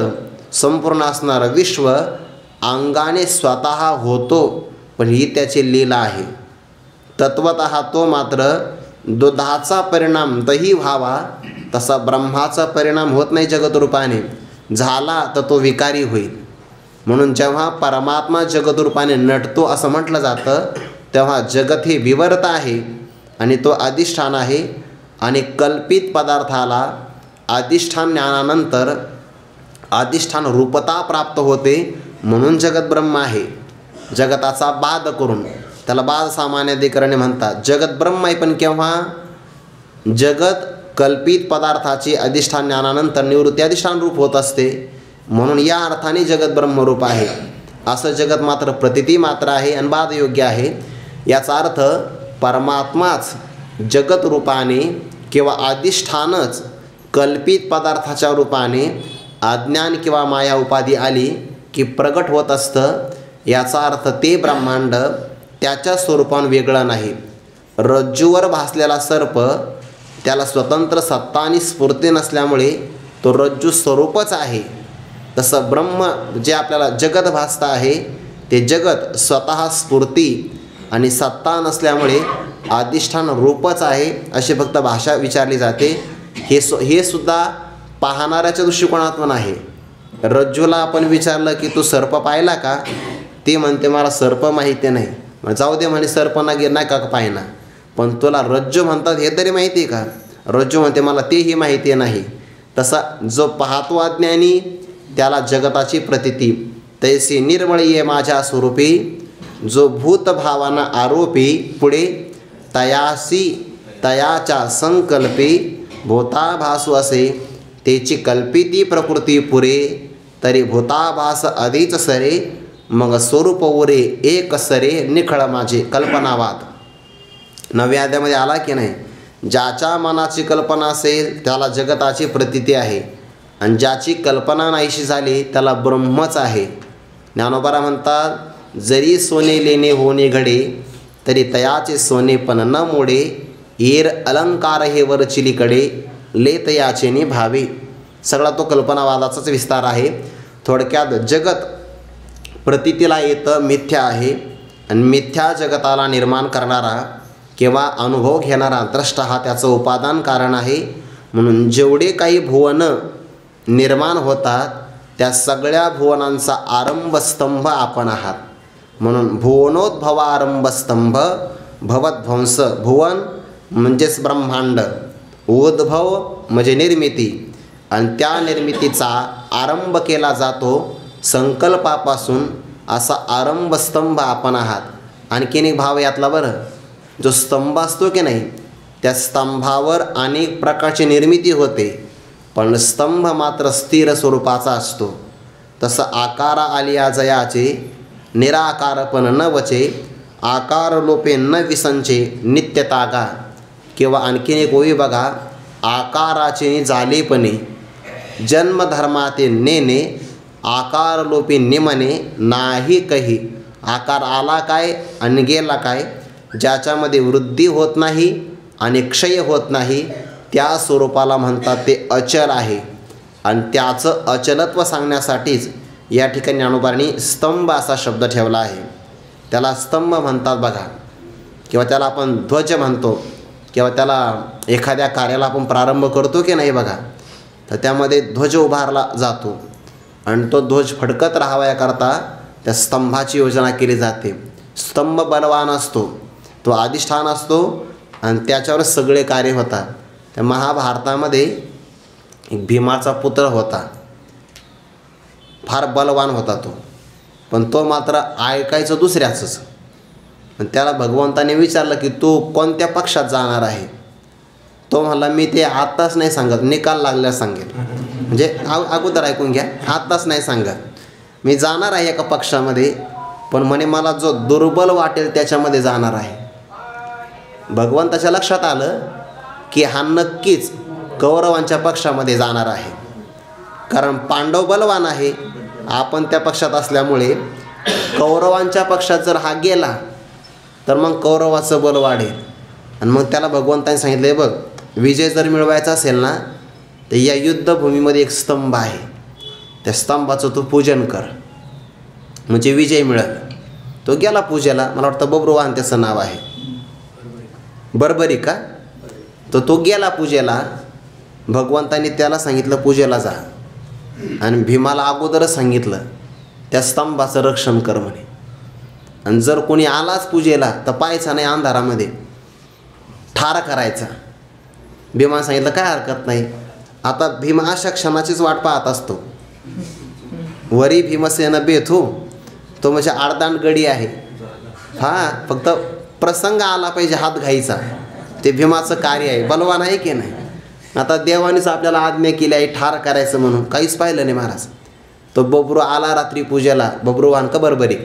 [SPEAKER 1] संपूर्ण असणारं विश्व अंगाने स्वतः होतो. पण ही त्याची लीला आहे. तत्वतः तो मात्र दुधाचा परिणाम दही व्हावा तसा ब्रह्माचा परिणाम होत नाही जगदरूपाने. झाला तर तो विकारी होईल. म्हणून जेव्हा परमात्मा जगदरूपाने नटतो असं म्हटलं जातं, तेव्हा जगत हे विवर्त आहे आणि तो अधिष्ठान आहे. आणि कल्पित पदार्थाला अधिष्ठान ज्ञानानंतर अधिष्ठान रूपता प्राप्त होते, म्हणून जगत ब्रह्म आहे. जगताचा बाध करून त्याला बाध सामान्याधिकरणे म्हणतात. जगत ब्रह्म आहे, पण केव्हा? जगत कल्पित पदार्थाची अधिष्ठान ज्ञानानंतर निवृत्ती अधिष्ठान रूप होत असते, म्हणून या अर्थाने जगत ब्रह्मरूप आहे. असं जगत मात्र प्रतिती मात्र आहे आणि बाधयोग्य आहे. याचा अर्थ परमात्माच जगत रूपाने किंवा अधिष्ठानच कल्पित पदार्थाच्या रूपाने अज्ञान किंवा माया उपाधी आली की प्रगट होत असतं. याचा अर्थ ते ब्रह्मांड त्याच्या स्वरूपाने वेगळं नाही. रज्जूवर भासलेला सर्प त्याला स्वतंत्र सत्ता आणि स्फूर्ती नसल्यामुळे तो रज्जू स्वरूपच आहे. तसं ब्रह्म जे आपल्याला जगत भासतं आहे ते जगत स्वतः स्फूर्ती आणि सत्ता नसल्यामुळे अधिष्ठान रूपच आहे, अशी फक्त भाषा विचारली जाते. हे सुद्धा पाहणाऱ्याच्या दृष्टिकोनातून आहे. रज्जूला आपण विचारलं की तू सर्प पाहिला का, ती म्हणते मला सर्प माहिती नाही. जाऊ दे म्हणे, सर्प नाही का पाहिना, पण तुला रज्जू म्हणतात हे तरी माहिती आहे का? रज्जू म्हणते मला तेही माहिती नाही. तसा जो पाहतो अज्ञानी त्याला जगताची प्रतीती, तैसी निर्मळी ये माझ्या स्वरूपी, जो भूतभावांना आरोपी पुढे तयासी तयाच्या संकल्पी भूताभासू असे, तेची कल्पिती प्रकृती पुरे, तरी भूताभास अधिच सरे, मग स्वरूप उरे एक सरे निखळ माझे कल्पनावाद. 9व्या अध्यायामध्ये आला की नाही, ज्याच्या मनाची कल्पना असेल त्याला जगताची प्रतीती आहे, आणि ज्याची कल्पना नाहीशी झाली त्याला ब्रह्मच आहे. ज्ञानोबा म्हणतात, जरी सोने लेणे होणे घडे, तरी तयाचे सोने पण न मोडे, येर अलंकार हे वरचिलीकडे, लेत याचेने भावे. सगळा तो कल्पनावादाचाच विस्तार आहे. थोडक्यात जगत प्रतीतीला येतं मिथ्या आहे, आणि मिथ्या जगताला निर्माण करणारा किंवा अनुभव घेणारा द्रष्टा हा त्याचं उपादान कारण आहे. म्हणून जेवढे काही भुवन निर्माण होतात त्या सगळ्या भुवनांचा आरंभस्तंभ आपण आहात. म्हणून भुवनोद्भवारंभस्तंभ भवध्वंस. भुवन म्हणजेच ब्रह्मांड, उद्भव म्हणजे निर्मिती, आणि त्या निर्मितीचा आरंभ केला जातो संकल्पापासून. असा आरंभस्तंभ आपण आहात. आणखीन एक भाव यातला बरं, जो स्तंभ असतो की नाही त्या स्तंभावर अनेक प्रकारची निर्मिती होते, पण स्तंभ मात्र स्थिर स्वरूपाचा असतो. तसं आकारा आलिया जयाचे, निराकारपण न वचे, आकार लोपे न विसंचे नित्य तागा. किंवा आणखीन एक ओवी बघा, आकाराचे जालेपणे जन्मधर्माते नेने आकार लोपे निमने नाही कही. आकार आला काय आणि गेला काय, ज्याच्यामध्ये वृद्धी होत नाही आणि क्षय होत नाही त्या स्वरूपाला म्हणतात ते अचल आहे. आणि त्याचं अचलत्व सांगण्यासाठीच या ठिकाणी ज्ञानोबांनी स्तंभ असा शब्द ठेवला आहे. त्याला स्तंभ म्हणतात बघा, किंवा त्याला आपण ध्वज म्हणतो, किंवा त्याला एखाद्या कार्याला आपण प्रारंभ करतो की नाही बघा, तर त्यामध्ये ध्वज उभारला जातो आणि तो ध्वज फडकत राहावा याकरता त्या स्तंभाची योजना केली जाते. स्तंभ बलवान असतो, तो अधिष्ठान असतो आणि त्याच्यावर सगळे कार्य होतात. त्या महाभारतामध्ये एक भीमाचा पुत्र होता, फार बलवान होता तो, पण तो मात्र ऐकायचं दुसऱ्याचंच. पण त्याला भगवंताने विचारलं की तू कोणत्या पक्षात जाणार आहे. तो म्हणला मी ते आत्ताच नाही सांगत, निकाल लागल्यास सांगेल. म्हणजे अगोदर ऐकून घ्या, आत्ताच नाही सांगत, मी जाणार आहे एका पक्षामध्ये, पण म्हणे मला जो दुर्बल वाटेल त्याच्यामध्ये जाणार आहे. भगवंताच्या लक्षात आलं की हा नक्कीच कौरवांच्या पक्षामध्ये जाणार आहे, कारण पांडव बलवान आहे, आपण त्या पक्षात असल्यामुळे कौरवांच्या पक्षात जर हा गेला तर मग कौरवाचं बल वाढेल. आणि मग त्याला भगवंताने सांगितलं, आहे बघ, विजय जर मिळवायचा असेल ना तर या युद्धभूमीमध्ये एक स्तंभ आहे, त्या स्तंभाचं तू पूजन कर, म्हणजे विजय मिळेल. तो गेला पूजेला, मला वाटतं बब्रुवाहन त्याचं नाव आहे, बरोबरी का. तो गेला पूजेला, भगवंताने त्याला सांगितलं पूजेला जा, आणि भीमाला अगोदरच सांगितलं त्या स्तंभाचं रक्षण कर म्हणे. आणि जर कोणी आलाच पूजेला तर पाहायचा नाही, अंधारामध्ये ठार करायचा. भीमाने सांगितलं काय हरकत नाही. आता भीम अशा क्षणाचीच वाट पाहत असतो. वरी भीमसेन बेथू, तो म्हणजे आडदांड गडी आहे, हां, फक्त प्रसंग आला पाहिजे हात घ्यायचा, ते भीमाचं कार्य आहे. बलवान आहे की नाही. आता देवानेच आपल्याला आज्ञा केली आहे ठार करायचं म्हणून, काहीच पाहिलं नाही महाराज. तो बब्रू आला रात्री पूजेला, बब्रुवाहन का बरोबरी,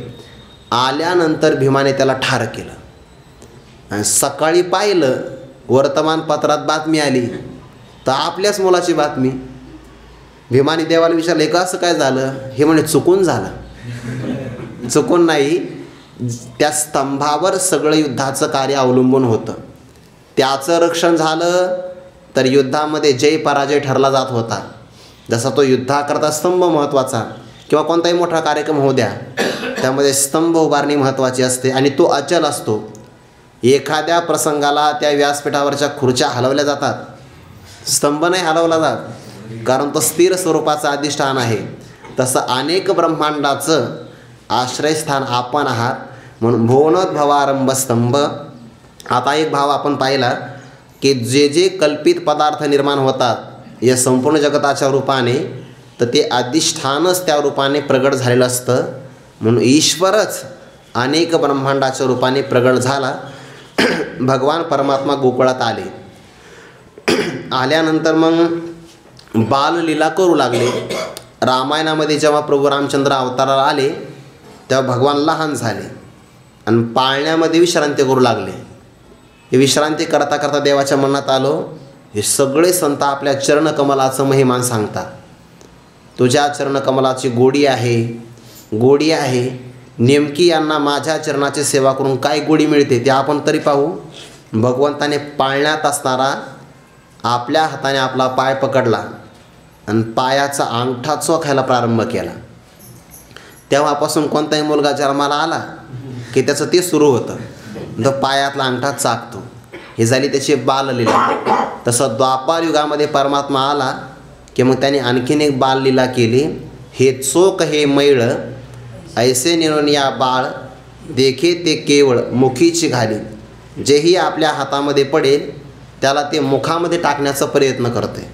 [SPEAKER 1] आल्यानंतर भीमाने त्याला ठार केलं. आणि सकाळी पाहिलं वर्तमानपत्रात बातमी आली, तर आपल्याच मुलाची बातमी. भीमाने देवाला विचारलं का असं काय झालं. हे म्हणे चुकून झालं. चुकून नाही, त्या स्तंभावर सगळं युद्धाचं कार्य अवलंबून होतं. त्याचं रक्षण झालं तर युद्धामध्ये जय पराजय ठरला जात होता. जसा तो युद्धाकरता स्तंभ महत्त्वाचा, किंवा कोणताही मोठा कार्यक्रम होऊ द्या, त्यामध्ये स्तंभ उभारणी महत्त्वाची असते आणि तो अचल असतो. एखाद्या प्रसंगाला त्या व्यासपीठावरच्या खुर्च्या हलवल्या जातात, स्तंभ नाही हलवला जात, कारण तो स्थिर स्वरूपाचं अधिष्ठान आहे. तसं अनेक ब्रह्मांडाचं आश्रयस्थान आपण आहात, म्हणून भुवनोद्भवारंभ स्तंभ. आता एक भाव आपण पाहिला की जे जे कल्पित पदार्थ निर्माण होतात या संपूर्ण जगताच्या रूपाने, तर ते अधिष्ठानच त्या रूपाने प्रगट झालेलं असतं. म्हणून ईश्वरच अनेक ब्रह्मांडाच्या रूपाने प्रगट झाला. भगवान परमात्मा गोकुळात आले. आल्यानंतर मग बाललीला करू लागले. रामायणामध्ये जेव्हा प्रभू रामचंद्र अवताराला आले तेव्हा भगवान लहान झाले आणि पाळण्यामध्ये विश्रांती करू लागले. हे विश्रांती करता करता देवाच्या मनात आलो, हे सगळे संत आपल्या चरणकमलाचं महिमान सांगतात. तुझ्या चरणकमलाची गोडी आहे, गोडी आहे. नेमकी यांना माझ्या चरणाची सेवा करून काय गोडी मिळते ते आपण तरी पाहू. भगवंताने पाळण्यात असणारा आपल्या हाताने आपला पाय पकडला आणि पायाचा अंगठा चोखायला प्रारंभ केला. तेव्हापासून कोणताही मुलगा जन्माला आला की त्याचं ते सुरू होतं, तो पायातला अंगठा चाकतो. ही झाली त्याची बाललीला. तसं द्वापार युगामध्ये परमात्मा आला की मग त्याने आणखीन एक बाललीला केली. हे चोख हे मैळ ऐसे निरोनिया बाळ देखे ते केवळ मुखीची घाली. जेही आपल्या हातामध्ये पडेल त्याला ते मुखामध्ये टाकण्याचा प्रयत्न करते.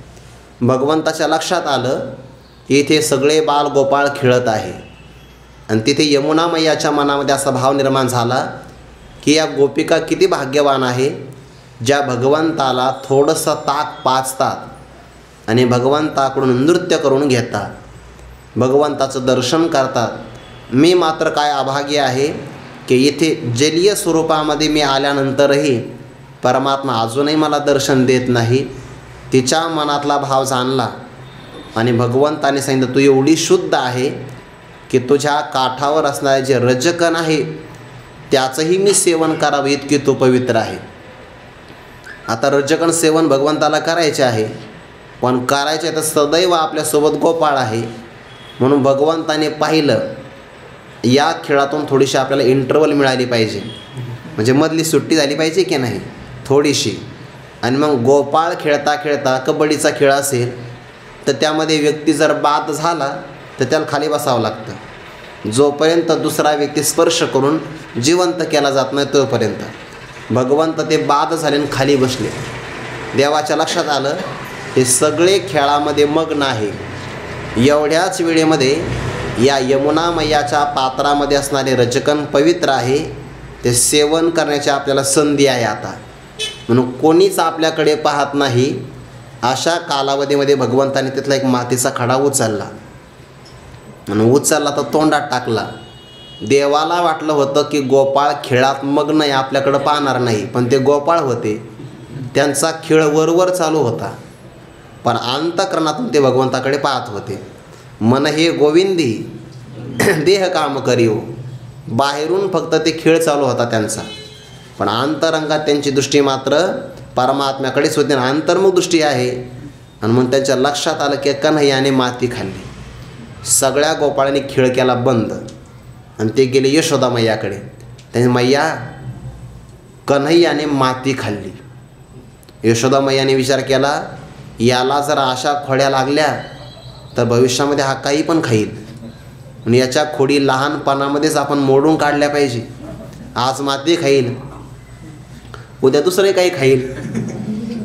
[SPEAKER 1] भगवंताच्या लक्षात आलं इथे सगळे बाल गोपाळ खेळत आहे आणि तिथे यमुना मैयाच्या मनामध्ये असा भाव निर्माण झाला की या गोपिका किती भाग्यवान आहे ज्या भगवंताला थोडंसं ताक पाचतात आणि भगवंताकडून नृत्य करून घेतात, भगवंताचं दर्शन करतात. मी मात्र काय अभागी आहे की इथे जलीय स्वरूपामध्ये मी आल्यानंतरही परमात्मा अजूनही मला दर्शन देत नाही. तिच्या मनातला भाव जाणला आणि भगवंताने सांगितलं तू एवढी शुद्ध आहे की तुझ्या काठावर असणारे जे रजकण आहे त्याचंही मी सेवन करावं इतकी तू पवित्र आहे. आता रजकण सेवन भगवंताला करायचे आहे, पण करायचे तर सदैव आपल्यासोबत गोपाळ आहे. म्हणून भगवंताने पाहिलं या खेळातून थोडीशी आपल्याला इंटरवल मिळाली पाहिजे, म्हणजे मधली सुट्टी झाली पाहिजे की नाही थोडीशी. आणि मग गोपाळ खेळता खेळता कबड्डीचा खेळ असेल तर त्यामध्ये व्यक्ती जर बाद झाला तर त्याला खाली बसावं लागतं. जोपर्यंत दुसरा व्यक्ती स्पर्श करून जिवंत केला जात नाही तोपर्यंत भगवंत ते बाद झाले आणि खाली बसले. देवाच्या लक्षात आलं हे सगळे खेळामध्ये मग्न आहे. एवढ्याच वेळेमध्ये या यमुना मैयाच्या पात्रामध्ये असणारे रजकण पवित्र आहे, ते सेवन करण्याची आपल्याला संधी आहे आता. म्हणून कोणीच आपल्याकडे पाहत नाही. अशा कालावधीमध्ये भगवंताने तिथला एक मातीचा खडा उचलला आणि उचलला तर तोंडात टाकला. देवाला वाटलं होतं की गोपाळ खेळात मग्न आहे, आपल्याकडं पाहणार नाही, पण ते गोपाळ होते, त्यांचा खेळ वरवर चालू होता, पण अंतःकरणातून ते भगवंताकडे पाहत होते. मन हे गोविंदी देह काम करीव. बाहेरून फक्त ते खेळ चालू होता त्यांचा, पण अंतरंगात त्यांची दृष्टी मात्र परमात्म्याकडेच होती, अंतर्मुख दृष्टी आहे. आणि मग त्यांच्या लक्षात आलं की कन्हैयाने माती खाल्ली. सगळ्या गोपाळांनी खेळ केला बंद आणि ते गेले यशोदा मैयाकडे. त्यांनी मैया कन्हैयाने माती खाल्ली. यशोदा मैयाने विचार केला याला जर अशा खोड्या लागल्या तर भविष्यामध्ये हा काही पण खाईल, आणि याच्या खोडी लहानपणामध्येच आपण मोडून काढल्या पाहिजे. आज माती खाईल, उद्या दुसरे काही खाईल,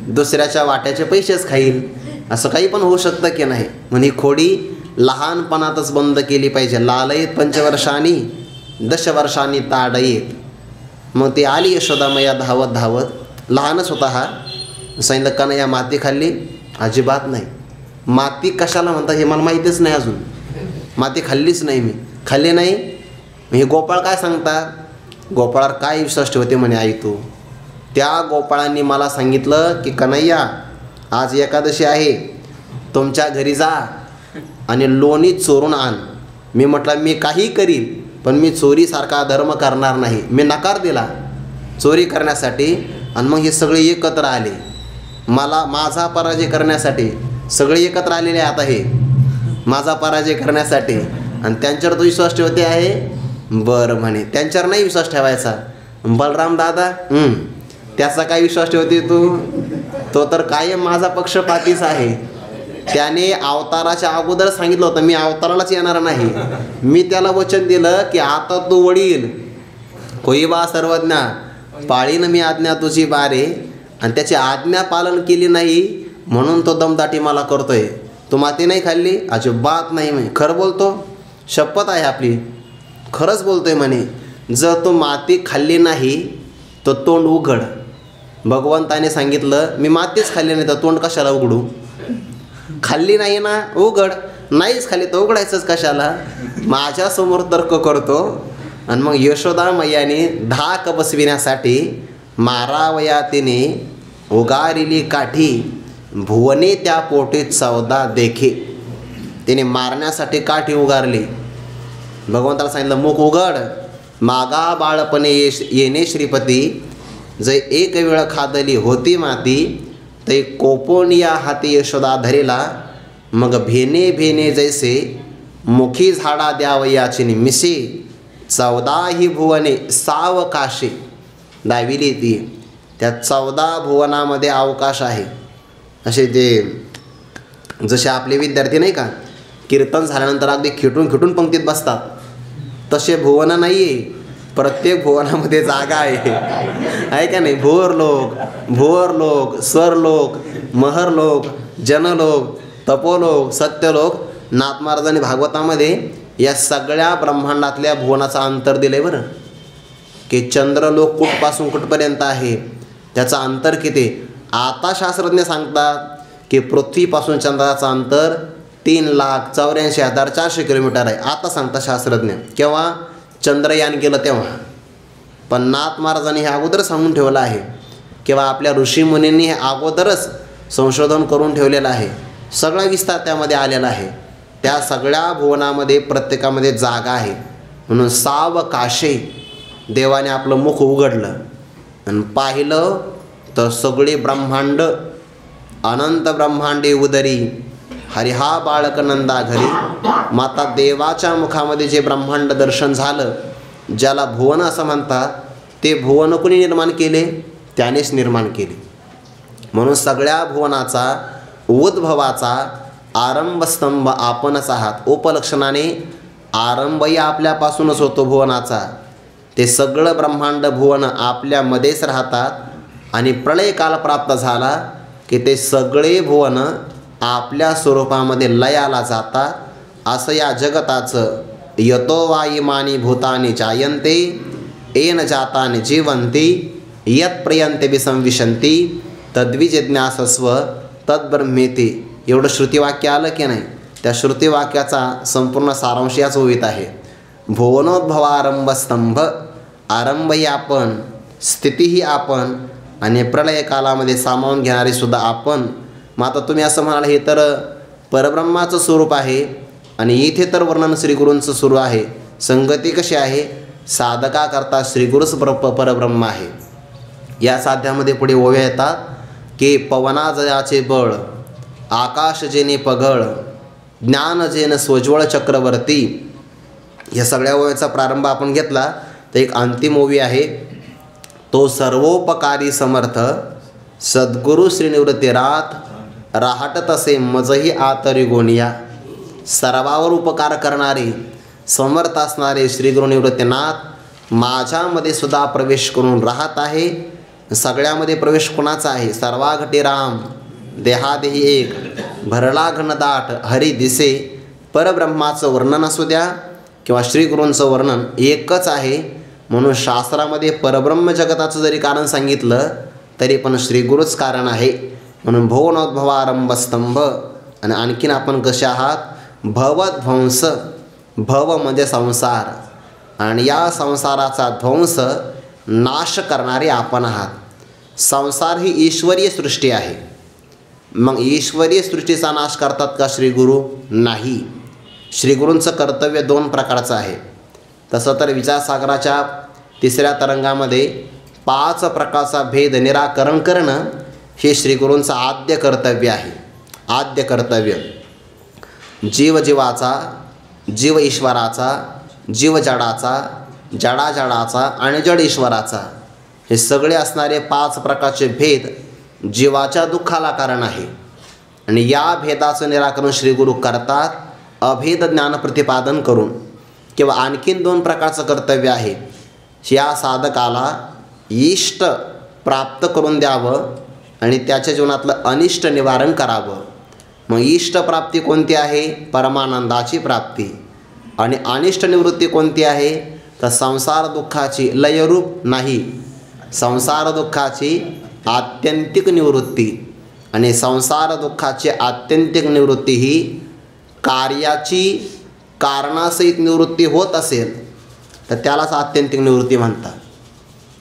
[SPEAKER 1] दुसऱ्याच्या वाट्याचे पैसेच खाईल, असं काही पण होऊ शकतं की नाही. म्हणून ही खोडी लहानपणातच बंद केली पाहिजे. लालयित पंचवर्षांनी दशवर्षांनी ताडयित. मग ती आली यशोदा मैया धावत धावत, लहानच होता हा. सांगितलं कन्हैया माती खाल्ली? अजिबात नाही. माती कशाला म्हणतात हे मला माहितीच नाही अजून. माती खाल्लीच नाही मी. खाल्ली नाही. हे गोपाळ काय सांगतात? गोपाळावर काय विश्वास ठेवते म्हणे आई तू? त्या गोपाळांनी मला सांगितलं की कन्हैया आज एकादशी आहे, तुमच्या घरी जा आणि लोणी चोरून आण. मी म्हटलं मी काही करील, पण मी चोरीसारखा धर्म करणार नाही. मी नकार दिला चोरी करण्यासाठी. आणि मग हे सगळे एकत्र आले मला माझा पराजय करण्यासाठी. सगळे एकत्र आलेले आता हे माझा पराजय करण्यासाठी. आणि त्यांच्यावर तो विश्वास ठेवते आहे. बरं म्हणे त्यांच्यावर नाही विश्वास ठेवायचा. बलराम दादा त्याचा काय विश्वास ठेवते तू? तो तर कायम माझा पक्षपातीच आहे. त्याने अवताराच्या अगोदर सांगितलं होतं मी अवतारालाच येणार नाही. मी त्याला वचन दिलं की आता तू वडील होई बा सर्वज्ञा, पाळीन मी आज्ञा तुझी बारे. आणि त्याची आज्ञा पालन केली नाही म्हणून तो दमदाटी मला करतोय. तू माती नाही खाल्ली? अजिबात नाही म्हणे. खरं बोलतो, शपथ आहे आपली, खरंच बोलतोय म्हणे. जर तू माती खाल्ली नाही तर तोंड उघड. भगवंताने सांगितलं मी मातीच खाल्ली नाही तर तोंड कशाला उघडू? खाल्ली नाही ना उघड, नाहीच खाल्ली तर उघडायचंच कशाला? माझ्यासमोर तर्क करतो. आणि मग यशोदा मैयाने धाक बसविण्यासाठी मारावया तिने उगारिली काठी, भुवने त्या पोटी 14 देखे. तिने मारण्यासाठी काठी उगारली. भगवंताला सांगितलं मुख उघड. मागा बाळपणे येणे श्रीपती, जै एक वेळ खादली होती माती, तै कोपोनिया हाती यशोदा धरेला, मग भेने भेने जैसे मुखी झाडा द्यावयाची मिसे, 14 भुवने सावकाशे. दाविली ती त्या 14 भुवनामध्ये अवकाश आहे. असे ते जसे आपले विद्यार्थी नाही का कीर्तन झाल्यानंतर अगदी खिटून पंक्तीत बसतात, तसे भुवन नाही आहे. प्रत्येक भुवनामध्ये जागा आहे का नाही? भुवरलोक, स्वरलोक, महरलोक, जनलोक, तपोलोक, सत्यलोक. नाथ महाराजांनी भागवतामध्ये या सगळ्या ब्रह्मांडातल्या भुवनाचा अंतर दिले बरं, की चंद्रलोक कुठपासून कुठपर्यंत आहे त्याचा अंतर किती. आता शास्त्रज्ञ सांगतात की पृथ्वीपासून चंद्राचा अंतर 3,84,400 किलोमीटर आहे. आता सांगतात शास्त्रज्ञ. केव्हा? चंद्रयान गेलं तेव्हा. पण नाथ महाराजांनी हे अगोदर सांगून ठेवलं आहे किंवा आपल्या ऋषीमुनींनी हे अगोदरच संशोधन करून ठेवलेलं आहे. सगळा विस्तार त्यामध्ये आलेला आहे. त्या सगळ्या भुवनामध्ये प्रत्येकामध्ये जागा आहे. म्हणून सावकाशे देवाने आपलं मुख उघडलं आणि पाहिलं तर सगळे ब्रह्मांड अनंत ब्रह्मांडे उदरी हरिहा बाळक नंदा घरी. माता देवाच्या मुखामध्ये जे ब्रह्मांड दर्शन झालं, ज्याला भुवन असं म्हणतात, ते भुवन कोणी निर्माण केले? त्यानेच निर्माण केले. म्हणून सगळ्या भुवनाचा उद्भवाचा आरंभस्तंभ आपणच आहात. उपलक्षणाने आरंभही आपल्यापासूनच होतो भुवनाचा. ते सगळं ब्रह्मांड भुवन आपल्यामध्येच राहतात आणि प्रलय काल प्राप्त झाला की ते सगळे भुवन आपल्या स्वरूपामध्ये लयाला जातात. असं या जगताचं यतो वा इमानी भूतानि जायन्ते येन जातानि जीवन्ति यत् प्रयन्ते विसंविशन्ति तद्विजिज्ञासस्व तद्ब्रह्मेति. एवढं श्रुतिवाक्य आलं की नाही? त्या श्रुतिवाक्याचा संपूर्ण सारांश याच होईत आहे. भुवनोद्भवारंभस्तंभ, आरंभही आपण, स्थितीही आपण आणि प्रलय कालामध्ये सामावून घेणारी सुद्धा आपण. मग आता तुम्ही असं म्हणाल हे तर परब्रह्माचं स्वरूप आहे आणि इथे तर वर्णन श्रीगुरूंचं सुरू आहे. संगती कशी आहे? साधकाकरता श्रीगुरूच परब्रह्म आहे. या साध्यामध्ये पुढे ओव्या येतात की पवनाजयाचे बळ, आकाश जेने पगळ, ज्ञान जेन स्वज्वळ चक्रवर्ती. या सगळ्या ओव्याचा प्रारंभ आपण घेतला तर एक अंतिम ओवी आहे, तो सर्वोपकारी समर्थ सद्गुरु श्रीनिवृत्तीरात राहत तसे मजही आतरी गोनिया. सर्वावर उपकार करणारे समर्थ असणारे श्रीगुरु निवृत्तीनाथ माझ्यामध्ये सुद्धा प्रवेश करून राहत आहे. सगळ्यामध्ये प्रवेश कोणाचा आहे? सर्वाघटी राम देहादेही एक, भरला घनदाट हरी दिसे. परब्रह्माचं वर्णन असू द्या किंवा श्रीगुरूंचं वर्णन एकच आहे. म्हणून शास्त्रामध्ये परब्रह्म जगताचं जरी कारण सांगितलं तरी पण श्रीगुरूच कारण आहे. म्हणून भुवनोद्भवारंभस्तंभ. आणि आणखीन आपण कसे आहात? भवध्वंस. भव म्हणजे संसार आणि या संसाराचा ध्वंस नाश करणारे आपण आहात. संसार ही ईश्वरीय सृष्टी आहे. मग ईश्वरीय सृष्टीचा नाश करतात का श्रीगुरू? नाही. श्रीगुरूंचं कर्तव्य दोन प्रकारचं आहे. तसं तर विचारसागराच्या तिसऱ्या तरंगामध्ये 5 प्रकारचा भेद निराकरण करणं हे श्रीगुरूंचं आद्य कर्तव्य आहे. आद्य कर्तव्य जीवजीवाचा, जीव ईश्वराचा, जीव जडाचा, जडा जडाचा आणि जड ईश्वराचा, हे सगळे असणारे 5 प्रकारचे भेद जीवाच्या दुःखाला कारण आहे. आणि या भेदाचं निराकरण श्रीगुरू करतात अभेद ज्ञान प्रतिपादन करून. किंवा आणखीन 2 प्रकारचं कर्तव्य आहे, या साधकाला इष्ट प्राप्त करून द्यावं आणि त्याच्या जीवनातलं अनिष्ट निवारण करावं. मग इष्ट प्राप्ती कोणती आहे? परमानंदाची प्राप्ती. आणि अनिष्ट निवृत्ती कोणती आहे? तर संसार दुःखाची लयरूप नाही, संसार दुःखाची आत्यंतिक निवृत्ती. आणि संसार दुःखाची आत्यंतिक निवृत्ती ही कार्याची कारणासहित निवृत्ती होत असेल तर त्यालाच आत्यंतिक निवृत्ती म्हणतात.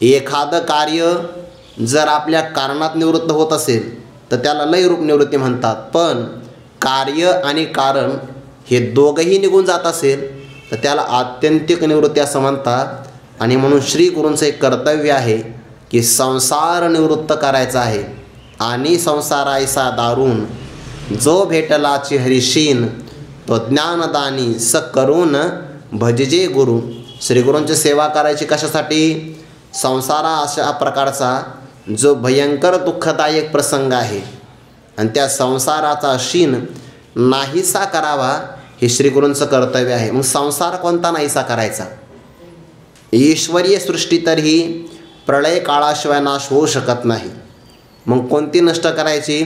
[SPEAKER 1] एखादं कार्य जर आपल्या कारणात निवृत्त होत असेल तर त्याला लयरूप निवृत्ती म्हणतात. पण कार्य आणि कारण हे दोघंही निघून जात असेल तर त्याला आत्यंतिक निवृत्ती असं म्हणतात. आणि म्हणून श्रीगुरूंचं एक कर्तव्य आहे की संसार निवृत्त करायचा आहे. आणि संसारायसा दारून जो भेटलाची हरिशीन तो ज्ञानदानी स करून भजजे गुरु. श्रीगुरूंची सेवा करायची कशासाठी? संसारा अशा प्रकारचा जो भयंकर दुःखदायक प्रसंग आहे आणि त्या संसाराचा शीन नाहीसा करावा हे श्रीगुरूंचं कर्तव्य आहे. मग संसार कोणता नाहीसा करायचा? ईश्वरीय सृष्टी तरीही प्रलय काळाशिवाय नाश होऊ शकत नाही. मग कोणती नष्ट करायची?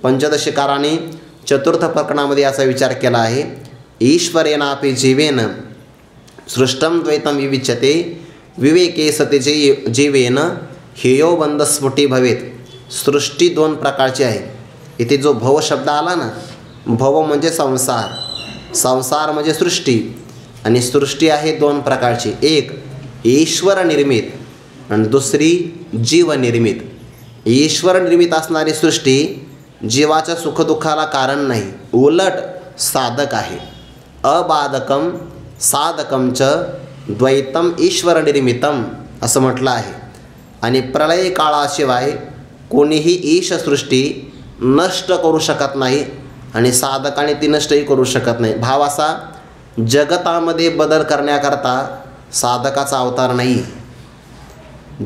[SPEAKER 1] पंचदशिकाराने चतुर्थ प्रकरणामध्ये याचा विचार केला आहे. ईश्वरेनापि जीवेन सृष्टं द्वैतं विविच्यते विवेके सते जीवेन हेयो बंधस्फुटी भवेत. सृष्टी 2 प्रकारची आहे. इथे जो भव शब्द आला ना, भव म्हणजे संसार, संसार म्हणजे सृष्टी. आणि सृष्टी आहे 2 प्रकारची. एक ईश्वर निर्मित आणि दुसरी जीवनिर्मित. ईश्वर निर्मित असणारी सृष्टी जीवाच्या सुखदुःखाला कारण नाही, उलट साधक आहे. अबाधकम साधकम च द्वैतम ईश्वर निर्मितम असं म्हटलं आहे. आणि प्रलय काळाशिवाय कोणीही ईशसृष्टी नष्ट करू शकत नाही आणि साधकाने ती नष्टही करू शकत नाही. भाव असा, जगतामध्ये बदल करण्याकरता साधकाचा अवतार नाही.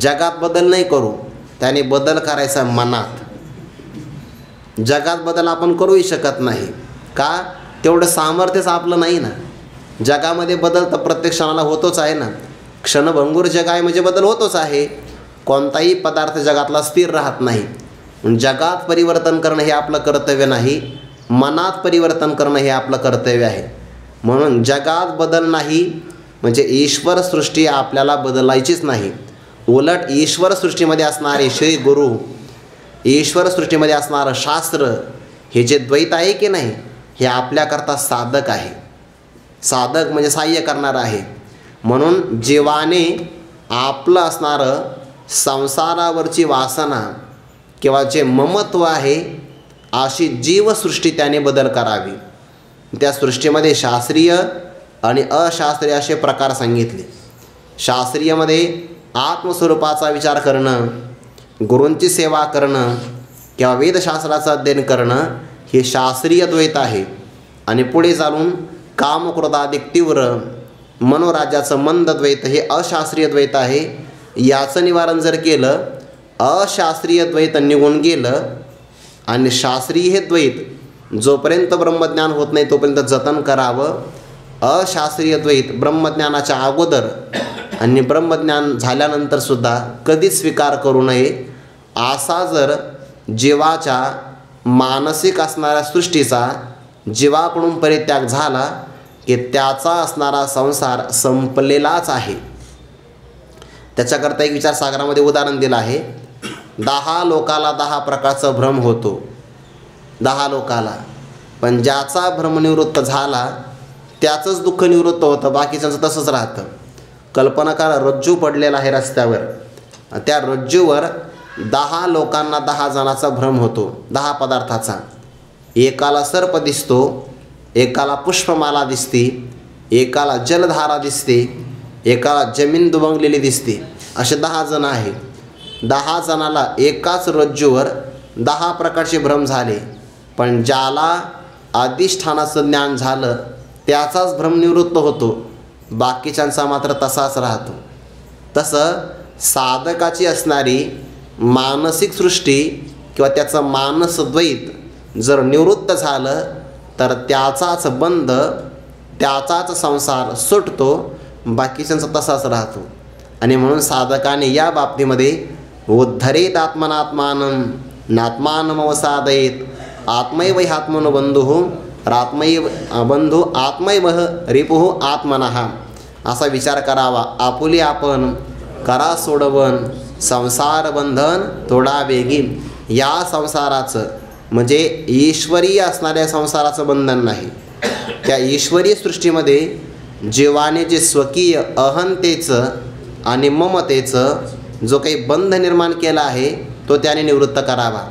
[SPEAKER 1] जगात बदल नाही करू, त्याने बदल करायचा मनात. जगात बदल आपण करूही शकत नाही. का? तेवढं सामर्थ्यच आपलं नाही ना. जगामध्ये बदल तर प्रत्येक क्षणाला होतोच आहे ना. क्षणभंगूर जग आहे म्हणजे बदल होतोच आहे. कोणताही पदार्थ जगातला स्थिर राहत नाही. जगात परिवर्तन करणं हे आपलं कर्तव्य नाही, मनात परिवर्तन करणं हे आपलं कर्तव्य आहे. म्हणून जगात बदल नाही म्हणजे ईश्वर सृष्टी आपल्याला बदलायचीच नाही. उलट ईश्वर सृष्टीमध्ये असणारे श्री गुरु, ईश्वर सृष्टीमध्ये असणारं शास्त्र, हे जे द्वैत आहे की नाही, हे आपल्याकरता साधक आहे. साधक म्हणजे सहाय्य करणारं आहे. म्हणून जीवाने आपलं असणारं संसारावरची वासना किंवा जे ममत्व आहे, अशी जीवसृष्टी त्याने बदल करावी. त्या सृष्टीमध्ये शास्त्रीय आणि अशास्त्रीय असे प्रकार सांगितले. शास्त्रीयमध्ये आत्मस्वरूपाचा विचार करणं, गुरूंची सेवा करणं किंवा वेदशास्त्राचं अध्ययन करणं हे शास्त्रीय द्वैत आहे. आणि पुढे चालून कामक्रोधाधिक तीव्र मनोराज्याचं मंद द्वैत हे अशास्त्रीय द्वैत आहे. याचं निवारण जर केलं, अशास्त्रीय द्वैत निघून गेलं आणि शास्त्रीय हे द्वैत जोपर्यंत ब्रह्मज्ञान होत नाही तोपर्यंत जतन करावं. अशास्त्रीय द्वैत ब्रह्मज्ञानाच्या अगोदर आणि ब्रह्मज्ञान झाल्यानंतरसुद्धा कधीच स्वीकार करू नये. असा जर जीवाच्या मानसिक असणाऱ्या सृष्टीचा जीवाकडून परित्याग झाला की त्याचा असणारा संसार संपलेलाच आहे. त्याच्याकरता एक विचारसागरामध्ये उदाहरण दिलं आहे. 10 लोकाला 10 प्रकारचा भ्रम होतो, 10 लोकाला. पण ज्याचा भ्रम निवृत्त झाला त्याचंच दुःख निवृत्त होतं, बाकीच्यांचं तसंच राहतं. कल्पना करा, रज्जू पडलेला आहे रस्त्यावर. त्या रज्जूवर 10 लोकांना 10 जणांचा भ्रम होतो, 10 पदार्थाचा. एकाला सर्प दिसतो, एकाला पुष्पमाला दिसते, एकाला जलधारा दिसते, एकाला जमीन दुभंगलेली दिसते. असे 10 जण आहे. 10 जणाला एकाच रज्जूवर 10 प्रकारचे भ्रम झाले. पण ज्याला अधिष्ठानाचं ज्ञान झालं त्याचाच भ्रम निवृत्त होतो, बाकीच्यांचा मात्र तसाच राहतो. तसं साधकाची असणारी मानसिक सृष्टी किंवा त्याचं मानसद्वैत जर निवृत्त झालं तर त्याचाच बंध, त्याचाच संसार सुटतो, बाकीच्यांचा तसाच राहतो. आणि म्हणून साधकाने या बाबतीमध्ये उद्धरेत आत्मनात्मानं नात्मानमवसादयेत आत्मैव ह्यात्मनो बंधुः रात्मैव बंधू आत्मैव रिपुः आत्मनः असा विचार करावा. आपुले आपण करा सोडवन संसार बंधन थोडा वेगी. या संसाराचं म्हणजे ईश्वरीय असणाऱ्या संसाराचं बंधन नाही. त्या ईश्वरीय सृष्टीमध्ये जीवाने जे स्वकीय अहंतेचं आणि ममतेचं जो काही बंध निर्माण केला आहे तो त्याने निवृत्त करावा.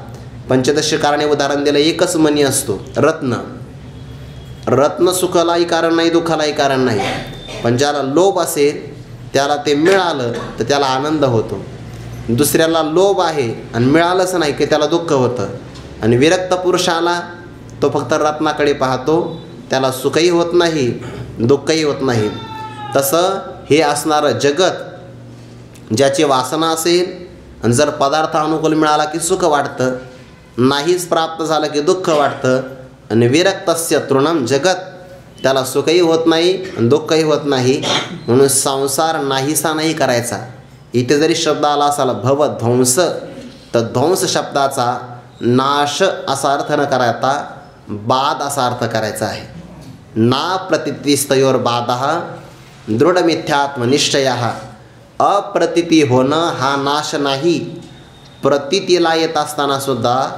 [SPEAKER 1] पंचदशकाराने उदाहरण दिलं, एकच मणी असतो रत्न. रत्न सुखालाही कारण नाही, दुःखालाही कारण नाही. पण ज्याला लोभ असेल त्याला ते मिळालं तर त्याला आनंद होतो. दुसऱ्याला लोभ आहे आणि मिळालंच नाही की त्याला दुःख होतं. आणि विरक्त पुरुषाला तो फक्त रत्नाकडे पाहतो, त्याला सुखही होत नाही, दुःखही होत नाही. तसं हे असणारं जगत, ज्याची वासना असेल आणि जर पदार्थ अनुकूल मिळाला की सुख वाटतं, नाहीच प्राप्त झालं की दुःख वाटतं. आणि विरक्तस्य तृणम जगत, त्याला सुखही होत नाही आणि दुःखही होत नाही. म्हणून संसार नाहीसा नाही करायचा. इथे जरी शब्द आला असाला भवध्वंस, तर ध्वंस शब्दाचा नाश असा अर्थ न करायचा, बाद असा अर्थ करायचा आहे. ना प्रतितीस्तयोर बाधः दृढ मिथ्यात्मनिश्चयः. अप्रतिती होणं हा नाश नाही. प्रतितीला येत असताना सुद्धा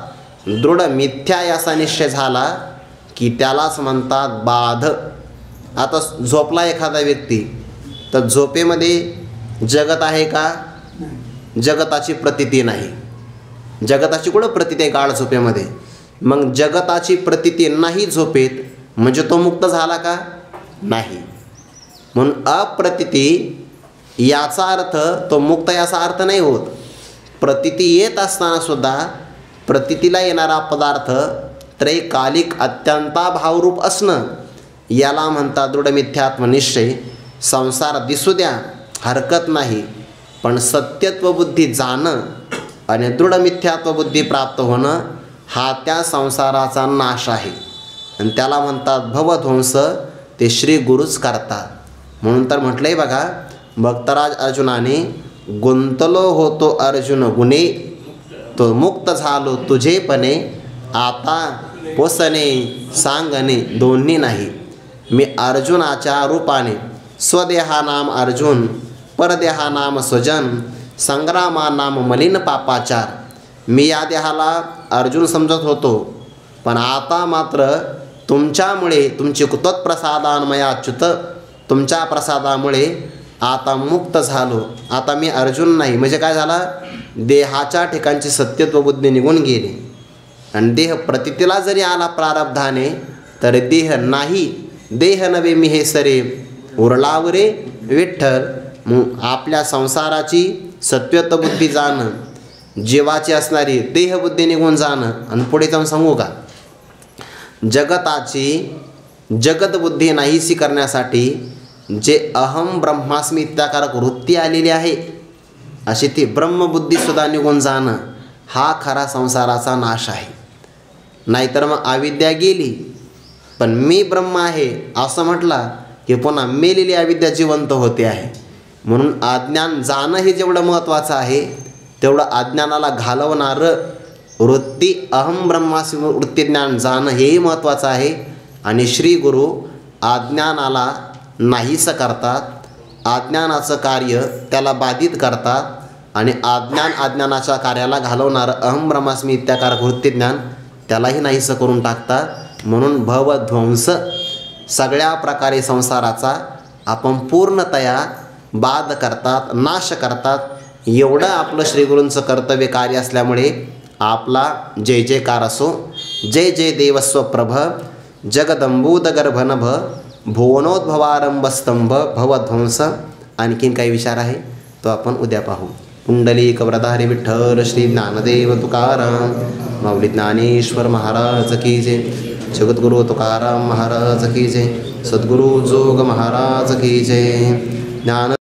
[SPEAKER 1] दृढ मिथ्या याचा निश्चय झाला की त्यालाच म्हणतात बाध. आता झोपला एखादा व्यक्ती तर झोपेमध्ये जगत आहे का? जगताची प्रतीती नाही. जगताची कुठं प्रतीती आहे गाढ झोपेमध्ये? मग जगताची प्रतीती नाही झोपेत म्हणजे तो मुक्त झाला का? नाही. म्हणून अप्रतीती याचा अर्थ तो मुक्त याचा अर्थ नाही होत. प्रतीती येत असताना सुद्धा प्रतीतीला येणारा पदार्थ त्रैकालिक अत्यंताभावरूप असणं याला म्हणतात दृढ मिथ्यात्म निश्चय. संसार दिसू द्या हरकत नाही, पण सत्यत्व बुद्धी जाणं आणि दृढ मिथ्यात्व बुद्धी प्राप्त होणं हा त्या संसाराचा नाश आहे. आणि त्याला म्हणतात भवध्वंस. ते श्री गुरुच करतात. म्हणून तर म्हटलंय बघा, भक्तराज अर्जुनाने गुंतलो होतो अर्जुन गुणे, तो मुक्त झालो तुझेपणे, आता पोसणे सांगणे दोन्ही नाही. मी अर्जुनाच्या रूपाने स्वदेहा नाम अर्जुन, परदेहा नाम स्वजन, संग्रामा नाम मलिन पापाचार. मी या देहाला अर्जुन समजत होतो, पण आता मात्र तुमच्यामुळे तुमची कुतत्प्रसादान्मया च्युत, तुमच्या प्रसादामुळे आता मुक्त झालो. आता मी अर्जुन नाही. म्हणजे काय झाला? देहाच्या ठिकाणची सत्यत्व बुद्धी निघून गेली आणि देह प्रतीतीला जरी आला प्रारब्धाने तर देह नाही. देह नवे मी हे सरे उरलावरे विठ्ठल. मग आपल्या संसाराची सत्यत्व बुद्धी जाणं, जीवाची असणारी देहबुद्धी निघून जाणं. आणि पुढे जाऊन सांगू का, जगताची जगतबुद्धी नाहीशी करण्यासाठी जे अहम ब्रह्मास्मी इत्याकारक वृत्ती आलेली आहे अशी ती ब्रह्मबुद्धीसुद्धा निघून जाणं हा खरा संसाराचा नाश आहे. नाहीतर मग अविद्या गेली, पण मी ब्रह्म आहे असं म्हटला की पुन्हा मेलेली अविद्या जिवंत होते आहे. म्हणून अज्ञान जाणं हे जेवढं महत्त्वाचं आहे तेवढं अज्ञानाला घालवणारं वृत्ती अहम ब्रह्मास्मी वृत्तीज्ञान जाणं हेही महत्त्वाचं आहे. आणि श्री गुरु अज्ञानाला नाहीसं करतात, अज्ञानाचं कार्य त्याला बाधित करतात आणि अज्ञानाच्या कार्याला घालवणारं अहम ब्रह्मास्मी इत्याकारक वृत्तीज्ञान त्यालाही नाहीसं करून टाकतात. म्हणून भवध्वंस सगळ्या प्रकारे संसाराचा आपण पूर्णतया बाध करतात, नाश करतात. एवढं आपलं श्रीगुरूंचं कर्तव्य कार्य असल्यामुळे आपला जय जयकार असो. जय जय देवस्व प्रभ जगदंबूदगर्भनभ भुवनोद्भवारंभस्तंभ भवध्वंस. आणखीन काही विचार आहे तो आपण उद्या पाहू. पुंडलिक वरदाहरी विठ्ठल श्री ज्ञानदेव तुकाराम माऊली ज्ञानेश्वर महाराज की जय. जगद्गुरु तुकाराम महाराज की जय. सद्गुरु जोग महाराज की जय. ज्ञान